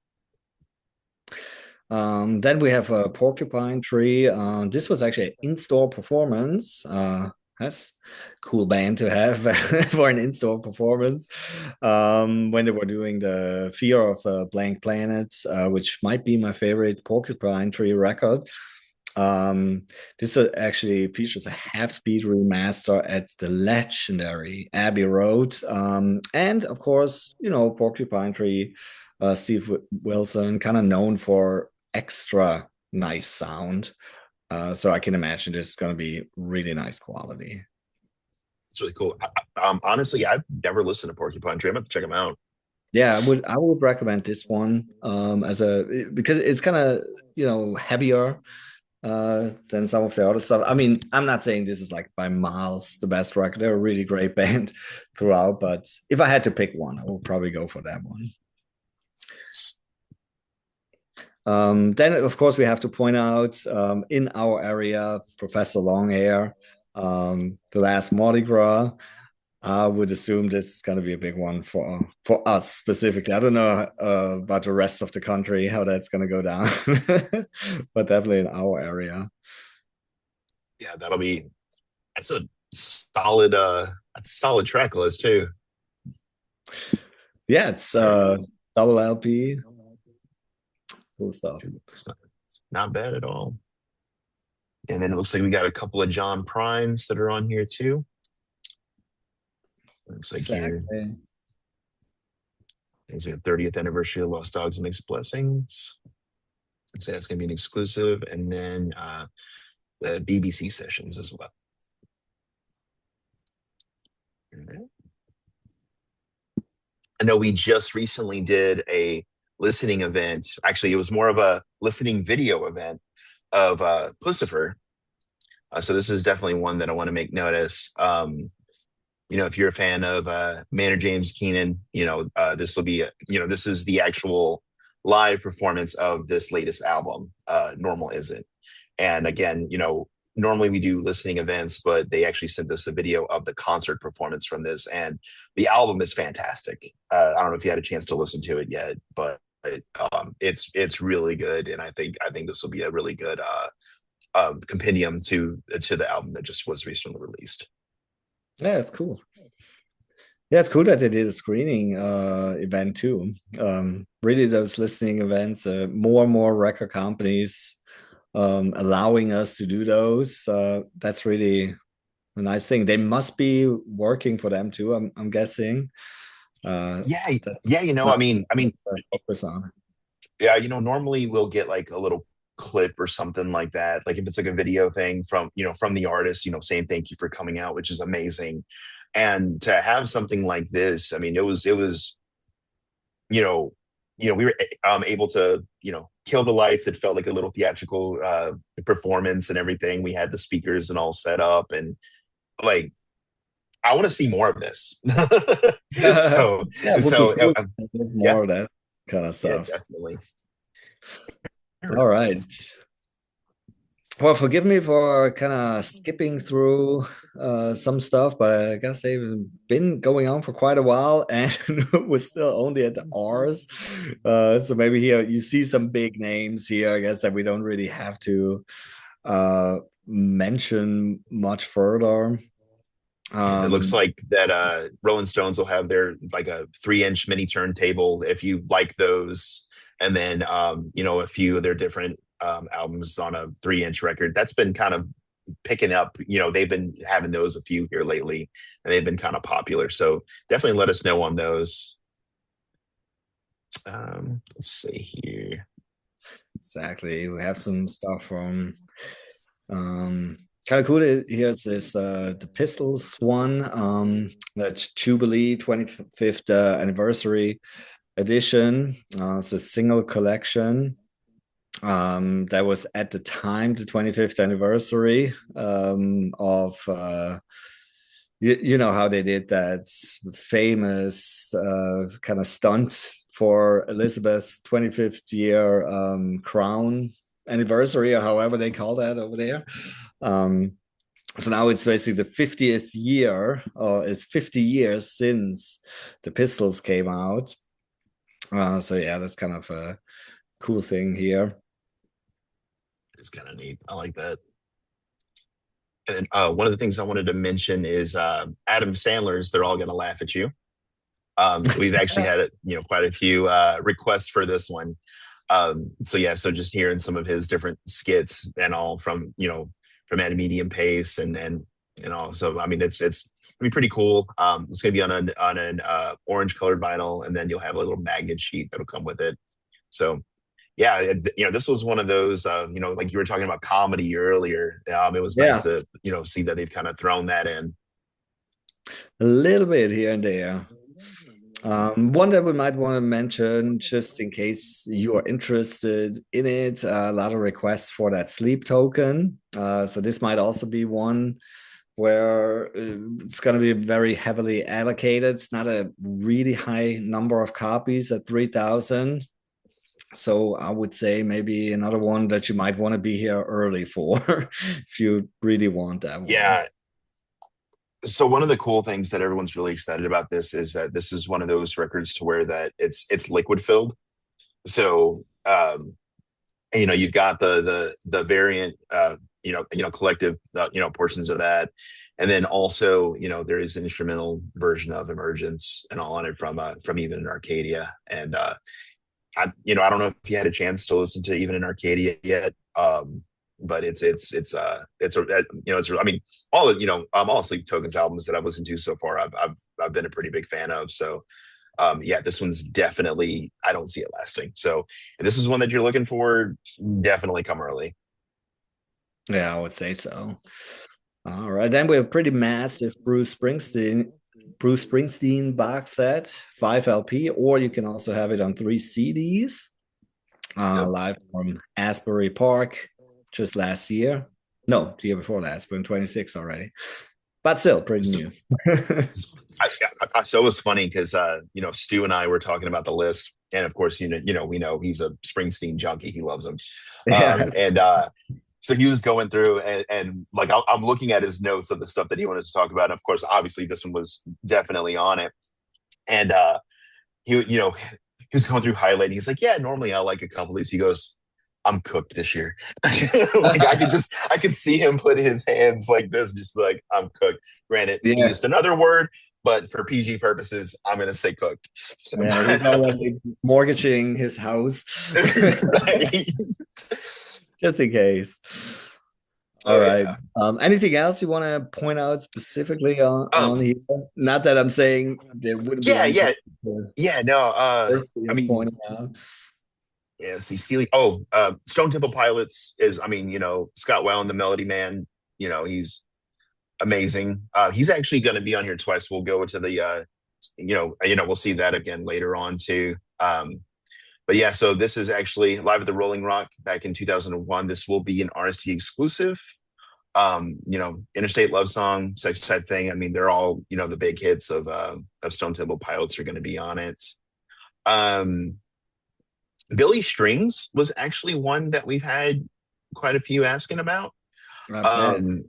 Speaker 1: Then we have a Porcupine Tree. This was actually an in-store performance. That's a cool band to have for an in-store performance. When they were doing the Fear of Blank Planets, which might be my favorite Porcupine Tree record. This actually features a half-speed remaster at the legendary Abbey Road. And of course, Porcupine Tree, Steve Wilson, kind of known for extra nice sound. So I can imagine this is going to be really nice quality.
Speaker 2: It's really cool. Honestly, I've never listened to Porcupine Tree. I'm going to check them out.
Speaker 1: Yeah, I would recommend this one because it's kind of heavier than some of the other stuff. I mean, I'm not saying this is like by miles the best record. They're a really great band throughout, but if I had to pick one, I would probably go for that one. Then, of course, we have to point out in our area, Professor Longhair, the last Mardi Gras. I would assume this is going to be a big one for us specifically. I don't know about the rest of the country, how that's going to go down, but definitely in our area.
Speaker 2: Yeah, that's a solid track list too.
Speaker 1: Yeah, it's double LP. Cool stuff.
Speaker 2: Not bad at all. And then it looks like we got a couple of John Prines that are on here too. Looks like
Speaker 1: Exactly.
Speaker 2: here. It's like a 30th anniversary of Lost Dogs and Mixed Blessings. So that's gonna be an exclusive. And then the BBC sessions as well. I know we just recently did a listening event. Actually, it was more of a listening video event of Pussifer. So this is definitely one that I want to make notice. If you're a fan of Maynard James Keenan, this will be, this is the actual live performance of this latest album, Normal Isn't. And again, normally we do listening events, but they actually sent us a video of the concert performance from this, and the album is fantastic. I don't know if you had a chance to listen to it yet, but it's really good, and I think this will be a really good compendium to the album that just was recently released.
Speaker 1: Yeah, it's cool. Yeah, it's cool that they did a screening event too. Really, those listening events, more and more record companies allowing us to do those. That's really a nice thing. They must be working for them too. I'm guessing.
Speaker 2: Yeah, yeah.
Speaker 1: That's not focus on.
Speaker 2: Yeah, normally we'll get like a little clip or something like that. Like if it's like a video thing from the artist, saying thank you for coming out, which is amazing. And to have something like this, I mean, it was, we were able to, kill the lights. It felt like a little theatrical performance and everything. We had the speakers and all set up, and like I want to see more of this. so
Speaker 1: Yeah, it would be
Speaker 2: so
Speaker 1: cool. There's
Speaker 2: yeah,
Speaker 1: more of that kind of
Speaker 2: yeah,
Speaker 1: stuff.
Speaker 2: definitely.
Speaker 1: All right. Well, forgive me for kind of skipping through some stuff, but I gotta say, it's been going on for quite a while, and we're still only at the R's. So maybe here you see some big names here, I guess, that we don't really have to mention much further.
Speaker 2: And it looks
Speaker 1: Um,
Speaker 2: like that Rolling Stones will have their like a 3-inch mini turntable if you like those, and then a few of their different albums on a 3-inch record. That's been kind of picking up. They've been having those a few here lately, and they've been kind of popular. So definitely let us know on those. Let's see here.
Speaker 1: exactly. We have some stuff from kind of cool. Here's this the Pistols one, that's Jubilee 25th anniversary edition. It's a single collection. That was at the time the 25th anniversary of you know how they did that famous kind of stunt for Elizabeth's 25th year crown anniversary, or however they call that over there. Um, so now it's basically the 50th year, or it's 50 years since the Pistols came out. So yeah, that's kind of a cool thing here.
Speaker 2: It's kind of neat. I like that. And one of the things I wanted to mention is Adam Sandler's "They're All Gonna Laugh at You." We've actually had quite a few requests for this one. So yeah, so just hearing some of his different skits and all from at a medium pace and all. So I mean, it's gonna be pretty cool. It's gonna be on an orange colored vinyl, and then you'll have a little magnet sheet that'll come with it. So yeah, this was one of those, like you were talking about comedy earlier. It was nice
Speaker 1: Yeah,
Speaker 2: to, see that they've kind of thrown that in.
Speaker 1: a little bit here and there. One that we might want to mention, just in case you are interested in it, a lot of requests for that sleep token. So this might also be one where it's going to be very heavily allocated. It's not a really high number of copies at 3,000. So I would say maybe another one that you might want to be here early for if you really want that one.
Speaker 2: Yeah. So one of the cool things that everyone's really excited about this is that this is one of those records to where that it's liquid filled. So you've got the variant collective portions of that, and then also there is an instrumental version of Emergence and all on it from Even in Arcadia. And I don't know if you had a chance to listen to Even in Arcadia yet, but it's I mean all Sleep Tokens albums that I've listened to so far I've been a pretty big fan of. So yeah, this one's definitely, I don't see it lasting. So if this is one that you're looking for, definitely come early.
Speaker 1: Yeah, I would say so. All right, then we have pretty massive Bruce Springsteen box set, 5 LP, or you can also have it on 3 CDs,
Speaker 2: Yep.
Speaker 1: live from Asbury Park just last year. No, the year before last, we're in 26 already, but still pretty
Speaker 2: So,
Speaker 1: new.
Speaker 2: so it was funny because Stu and I were talking about the list, and of course, we know he's a Springsteen junkie. He loves him,
Speaker 1: Yeah.
Speaker 2: and so he was going through and like I'm looking at his notes of the stuff that he wanted to talk about. And of course, obviously, this one was definitely on it, and he was going through highlight. He's like, yeah, normally I like a couple of these. He goes, I'm cooked this year. Like I could see him put his hands like this, just like I'm cooked. Granted, he
Speaker 1: Yeah.
Speaker 2: used another word, but for PG purposes, I'm gonna say cooked.
Speaker 1: Yeah, he's already mortgaging his house
Speaker 2: Right?
Speaker 1: just in case. All
Speaker 2: Oh
Speaker 1: right.
Speaker 2: yeah.
Speaker 1: Anything else you want to point out specifically on
Speaker 2: Um.
Speaker 1: here? Not that I'm saying there wouldn't be
Speaker 2: Yeah.
Speaker 1: anything
Speaker 2: Yeah. Yeah. No.
Speaker 1: worth
Speaker 2: I mean,
Speaker 1: pointing out.
Speaker 2: yeah. See, Steely. Oh, Stone Temple Pilots is. I mean, Scott Weiland, the Melody Man. He's amazing. He's actually going to be on here twice. We'll go to the we'll see that again later on too. But yeah, so this is actually live at the Rolling Rock back in 2001. This will be an RSD exclusive. Interstate Love Song, Sex Type Thing. I mean, they're all the big hits of Stone Temple Pilots are going to be on it. Um, Billy Strings was actually one that we've had quite a few asking about.
Speaker 1: I bet.
Speaker 2: Um,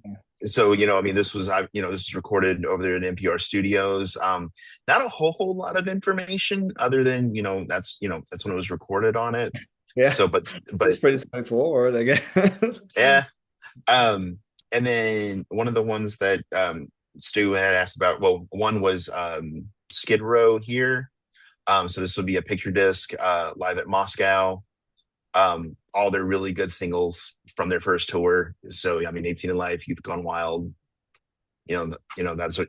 Speaker 2: so I mean, this is recorded over there in NPR studios. Not a whole lot of information other than that's when it was recorded on it.
Speaker 1: Yeah,
Speaker 2: So, but
Speaker 1: it's pretty straightforward, I guess.
Speaker 2: yeah. Um, and then one of the ones that Stu had asked about, well, one was Skid Row here. So this would be a picture disc live at Moscow. All their really good singles from their first tour. So I mean, 18 in Life, Youth Gone Wild. That's what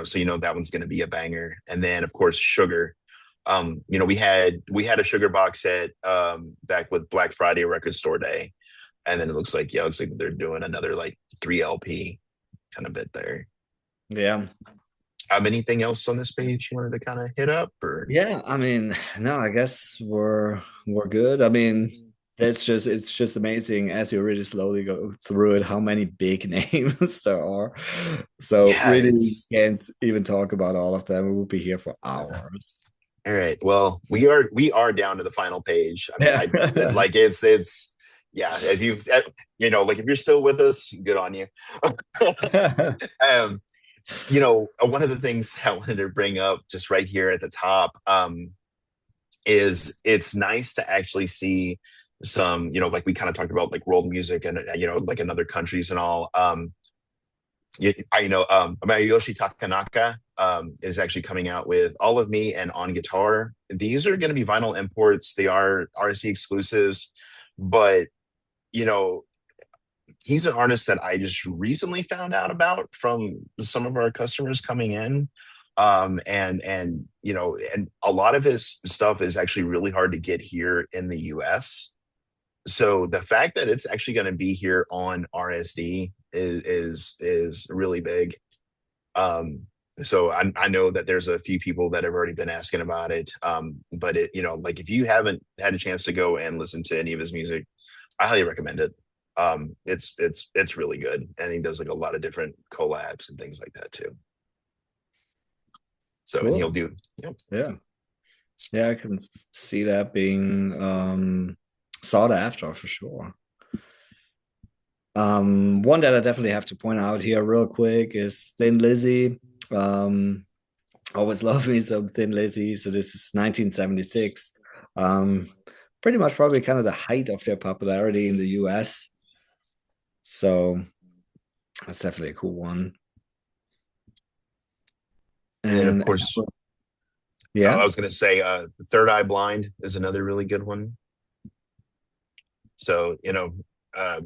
Speaker 2: so that one's going to be a banger. And then of course Sugar. We had a Sugar box set back with Black Friday Record Store Day, and then it looks like they're doing another like 3 LP kind of bit there.
Speaker 1: Yeah.
Speaker 2: Anything else on this page you wanted to kind of hit up or?
Speaker 1: Yeah, I mean, no, I guess we're good. I mean, it's just amazing as you really slowly go through it, how many big names there are. So
Speaker 2: Yeah,
Speaker 1: really
Speaker 2: it's
Speaker 1: can't even talk about all of them. We will be here for hours.
Speaker 2: all right. Well, we are down to the final page. I mean,
Speaker 1: Yeah.
Speaker 2: I like it's yeah. If you've like if you're still with us, good on you. um, one of the things that I wanted to bring up just right here at the top, is it's nice to actually see some, like we kind of talked about like world music and like in other countries and all. Mayoshi Takanaka is actually coming out with All of Me and On Guitar. These are going to be vinyl imports. They are RSC exclusives, but you know, he's an artist that I just recently found out about from some of our customers coming in. And a lot of his stuff is actually really hard to get here in the US. So the fact that it's actually going to be here on RSD is really big. Um, so I know that there's a few people that have already been asking about it. But like if you haven't had a chance to go and listen to any of his music, I highly recommend it. It's really good, and he does like a lot of different collabs and things like that too. So and he'll
Speaker 1: Cool.
Speaker 2: do. Yep.
Speaker 1: Yeah. Yeah, I can see that being sought after for sure. One that I definitely have to point out here real quick is Thin Lizzy. Um, always love me some Thin Lizzy. So this is 1976. Um, pretty much probably kind of the height of their popularity in the US. So that's definitely a cool one.
Speaker 2: And then of
Speaker 1: And
Speaker 2: course, I
Speaker 1: yeah,
Speaker 2: was gonna say, Third Eye Blind is another really good one. So uh,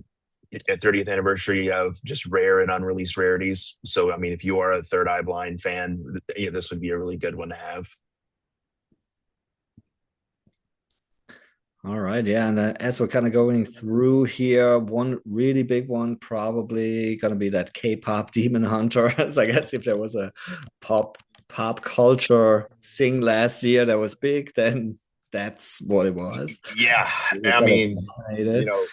Speaker 2: at 30th anniversary of just rare and unreleased rarities. So I mean, if you are a Third Eye Blind fan, this would be a really good one to have.
Speaker 1: All right, yeah, and as we're kind of going through here, one really big one probably gonna be that K-pop Demon Hunter. So I guess if there was a pop pop culture thing last year that was big, then that's what it was.
Speaker 2: Yeah,
Speaker 1: We
Speaker 2: I
Speaker 1: kind of
Speaker 2: mean, you
Speaker 1: dominated.
Speaker 2: know,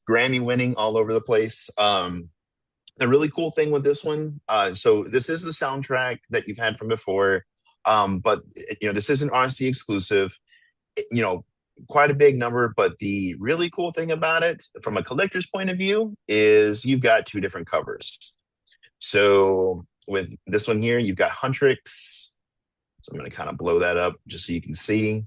Speaker 2: Grammy winning all over the place. The really cool thing with this one, so this is the soundtrack that you've had from before, but this is an RSD exclusive. You know, quite a big number, but the really cool thing about it, from a collector's point of view, is you've got two different covers. So with this one here, you've got Huntrix. So I'm going to kind of blow that up just so you can see.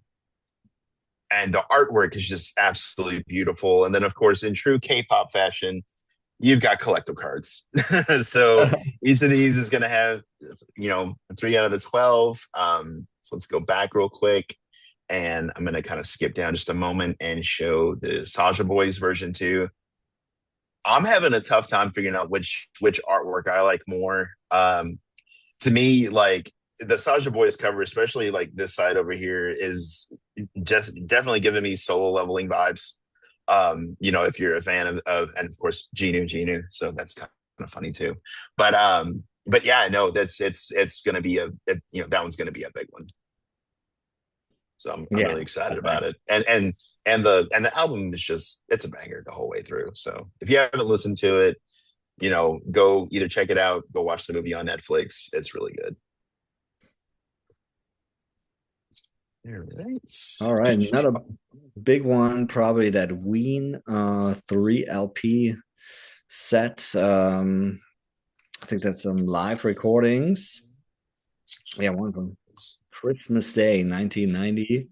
Speaker 2: And the artwork is just absolutely beautiful. And then, of course, in true K-pop fashion, you've got collectible cards. So each of these is going to have, 3 out of the 12. So let's go back real quick. And I'm going to kind of skip down just a moment and show the Saja Boys version 2. I'm having a tough time figuring out which artwork I like more. To me, like the Saja Boys cover, especially like this side over here, is just definitely giving me solo leveling vibes. If you're a fan of and of course Genu, so that's kind of funny too. But yeah, no, it's gonna be that one's gonna be a big one. So I'm
Speaker 1: Yeah.
Speaker 2: really excited about it. And the album is just, it's a banger the whole way through. So if you haven't listened to it, go either check it out, go watch the movie on Netflix. It's really good. All right.
Speaker 1: All right, another big one, probably that Ween 3 LP set. I think that's some live recordings. Yeah, one from Christmas Day, 1990.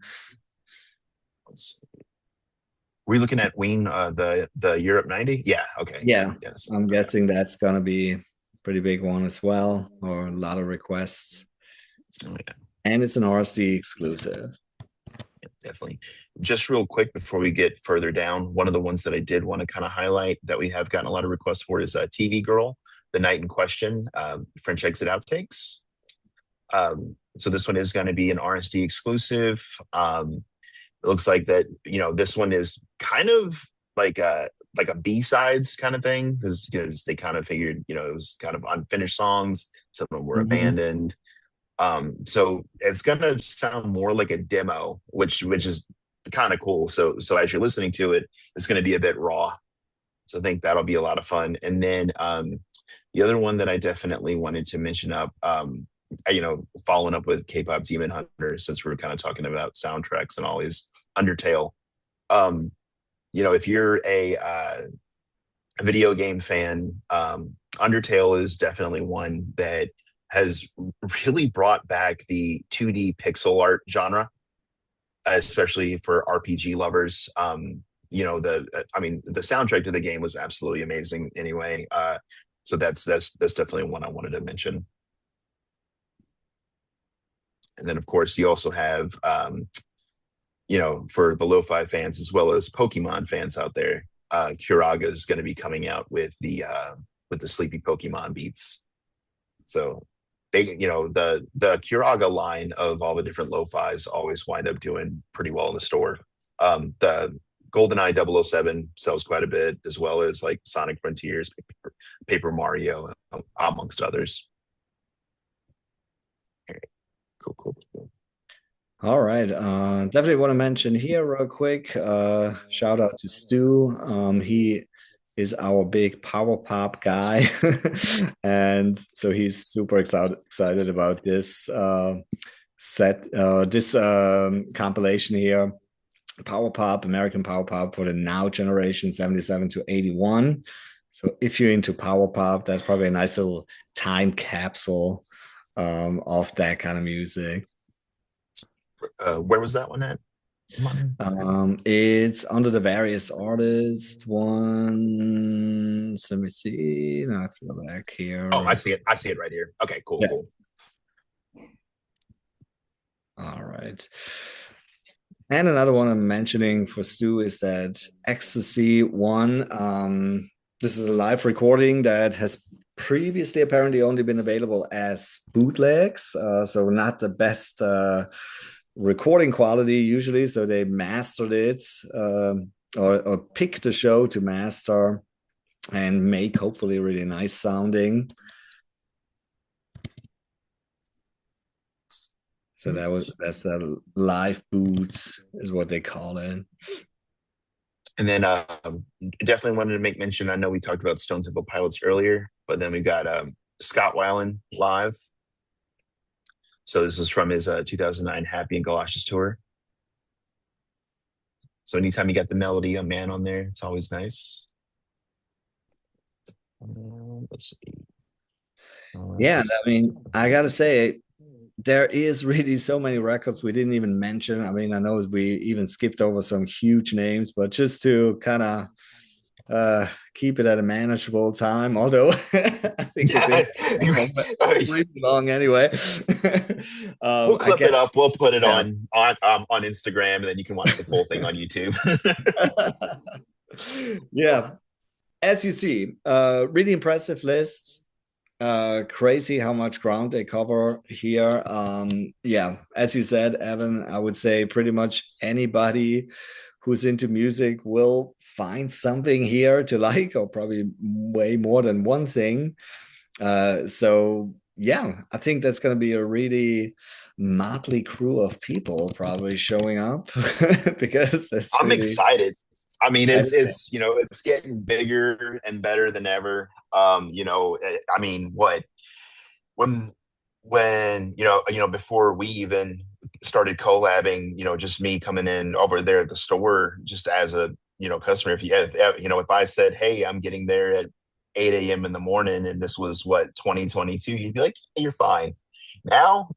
Speaker 2: Were you looking at Ween, the Europe 90? Yeah, okay.
Speaker 1: Yeah,
Speaker 2: Yes.
Speaker 1: I'm
Speaker 2: Okay.
Speaker 1: guessing that's gonna be a pretty big one as well, or a lot of requests.
Speaker 2: Oh, yeah.
Speaker 1: And it's an RSD exclusive.
Speaker 2: Definitely. Just real quick before we get further down, one of the ones that I did want to kind of highlight that we have gotten a lot of requests for is TV Girl, The Night in Question, French Exit Outtakes. So this one is going to be an RSD exclusive. It looks like that, this one is kind of like a B-sides kind of thing because they kind of figured, it was kind of unfinished songs. Some of them were
Speaker 1: Mhm.
Speaker 2: abandoned. So it's gonna sound more like a demo, which is kind of cool. So as you're listening to it, it's gonna be a bit raw. So I think that'll be a lot of fun. And then the other one that I definitely wanted to mention up, following up with K-pop Demon Hunter, since we were kind of talking about soundtracks and all these Undertale. If you're a video game fan, Undertale is definitely one that has really brought back the 2D pixel art genre, especially for RPG lovers. The soundtrack to the game was absolutely amazing anyway. So that's definitely one I wanted to mention. And then of course you also have for the lo-fi fans as well as Pokemon fans out there, Curaga is going to be coming out with the sleepy Pokemon beats. So they, the Curaga line of all the different lo-fis always wind up doing pretty well in the store. The GoldenEye 007 sells quite a bit, as well as like Sonic Frontiers, Paper Mario, amongst others. Cool.
Speaker 1: All right. Definitely want to mention here real quick. Shout out to Stu. He is our big power pop guy, and so he's super excited about this this compilation here. Power pop, American power pop for the now generation, 77 to 81. So if you're into power pop, that's probably a nice little time capsule of that kind of music.
Speaker 2: Where was that one at?
Speaker 1: It's under the various artists ones. Let me see. Now I have to go back
Speaker 2: Oh, I
Speaker 1: here.
Speaker 2: see it. I see it right here. Okay, cool,
Speaker 1: Yeah.
Speaker 2: cool.
Speaker 1: All right. And another one I'm mentioning for Stu is that Ecstasy One. This is a live recording that has previously apparently only been available as bootlegs, so not the best recording quality usually, so they mastered it, or picked the show to master and make hopefully really nice sounding. So that's the live boots is what they call it.
Speaker 2: And then definitely wanted to make mention. I know we talked about Stone Temple Pilots earlier, but then we got Scott Weiland live. So this was from his 2009 Happy and Galoshes tour. So anytime you got the melody of Man on there, it's always nice. Let's see.
Speaker 1: Yeah, I mean, I gotta say, there is really so many records we didn't even mention. I mean, I know we even skipped over some huge names, but just to kind of keep it at a manageable time. Although I think if it it's really long anyway.
Speaker 2: We'll
Speaker 1: I
Speaker 2: clip it
Speaker 1: guess
Speaker 2: up. We'll put it
Speaker 1: yeah.
Speaker 2: on Instagram, and then you can watch the full thing on YouTube.
Speaker 1: Yeah, as you see, really impressive lists. Crazy how much ground they cover here. Yeah, as you said, Evan, I would say pretty much anybody who's into music will find something here to like, or probably way more than one thing. So yeah, I think that's going to be a really motley crew of people probably showing up because there's
Speaker 2: I'm
Speaker 1: really
Speaker 2: excited. I mean,
Speaker 1: anything.
Speaker 2: it's getting bigger and better than ever. I mean, what when before we even started collabing, just me coming in over there at the store just as a customer. If I said, hey, I'm getting there at 8 a.m. in the morning and this was what 2022, you'd be like, hey, you're fine. Now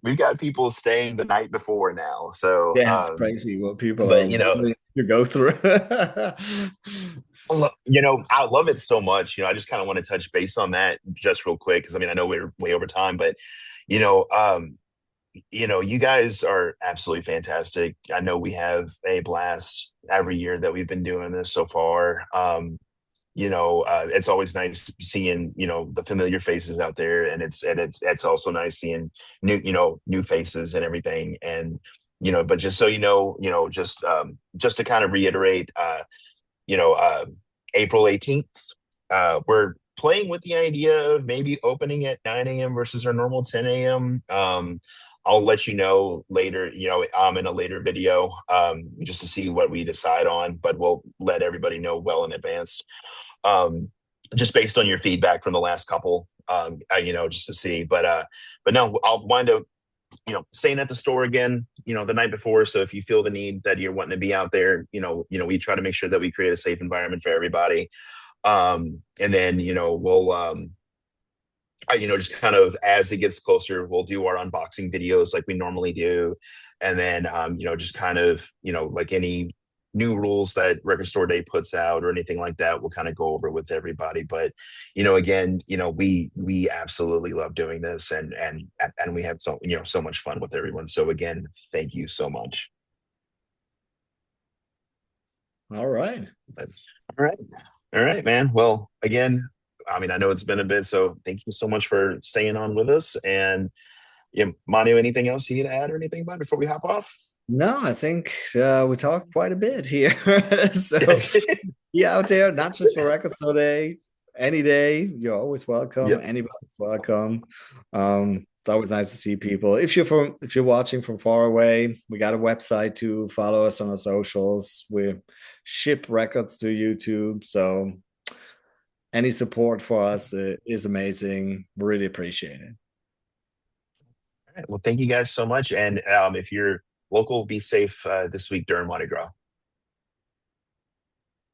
Speaker 2: we've got people staying the night before now. So
Speaker 1: Yeah, it's crazy what people are
Speaker 2: but
Speaker 1: willing to go through.
Speaker 2: I love it so much. I just kind of want to touch base on that just real quick because I mean I know we're way over time, but you know, um, you guys are absolutely fantastic. I know we have a blast every year that we've been doing this so far. It's always nice seeing the familiar faces out there, and it's also nice seeing new faces and everything. And but just so just to kind of reiterate, you know, uh, April 18th. We're playing with the idea of maybe opening at 9 a.m. versus our normal 10 a.m. I'll let you know later, in a later video, just to see what we decide on, but we'll let everybody know well in advance. Um, just based on your feedback from the last couple, just to see. But no, I'll wind up staying at the store again, the night before. So if you feel the need that you're wanting to be out there, we try to make sure that we create a safe environment for everybody. And then, just kind of as it gets closer, we'll do our unboxing videos like we normally do. And then, just kind of, like any new rules that Record Store Day puts out or anything like that, we'll kind of go over with everybody. But, again, we absolutely love doing this and we have so much fun with everyone. So again, thank you so much.
Speaker 1: All right.
Speaker 2: But, all right. All right, man. Well, again, I mean, I know it's been a bit, so thank you so much for staying on with us. And yeah, Manu, anything else you need to add or anything about before we hop off?
Speaker 1: No, I think we talked quite a bit here. So be out there, not just for Record Store Day, any day. You're always welcome.
Speaker 2: Yep.
Speaker 1: Anybody's welcome. It's always nice to see people. If you're watching from far away, we got a website to follow us on our socials. We ship records to YouTube, so any support for us is amazing. We really appreciate it.
Speaker 2: All right. Well, thank you guys so much. And if you're local, be safe this week during Mardi Gras.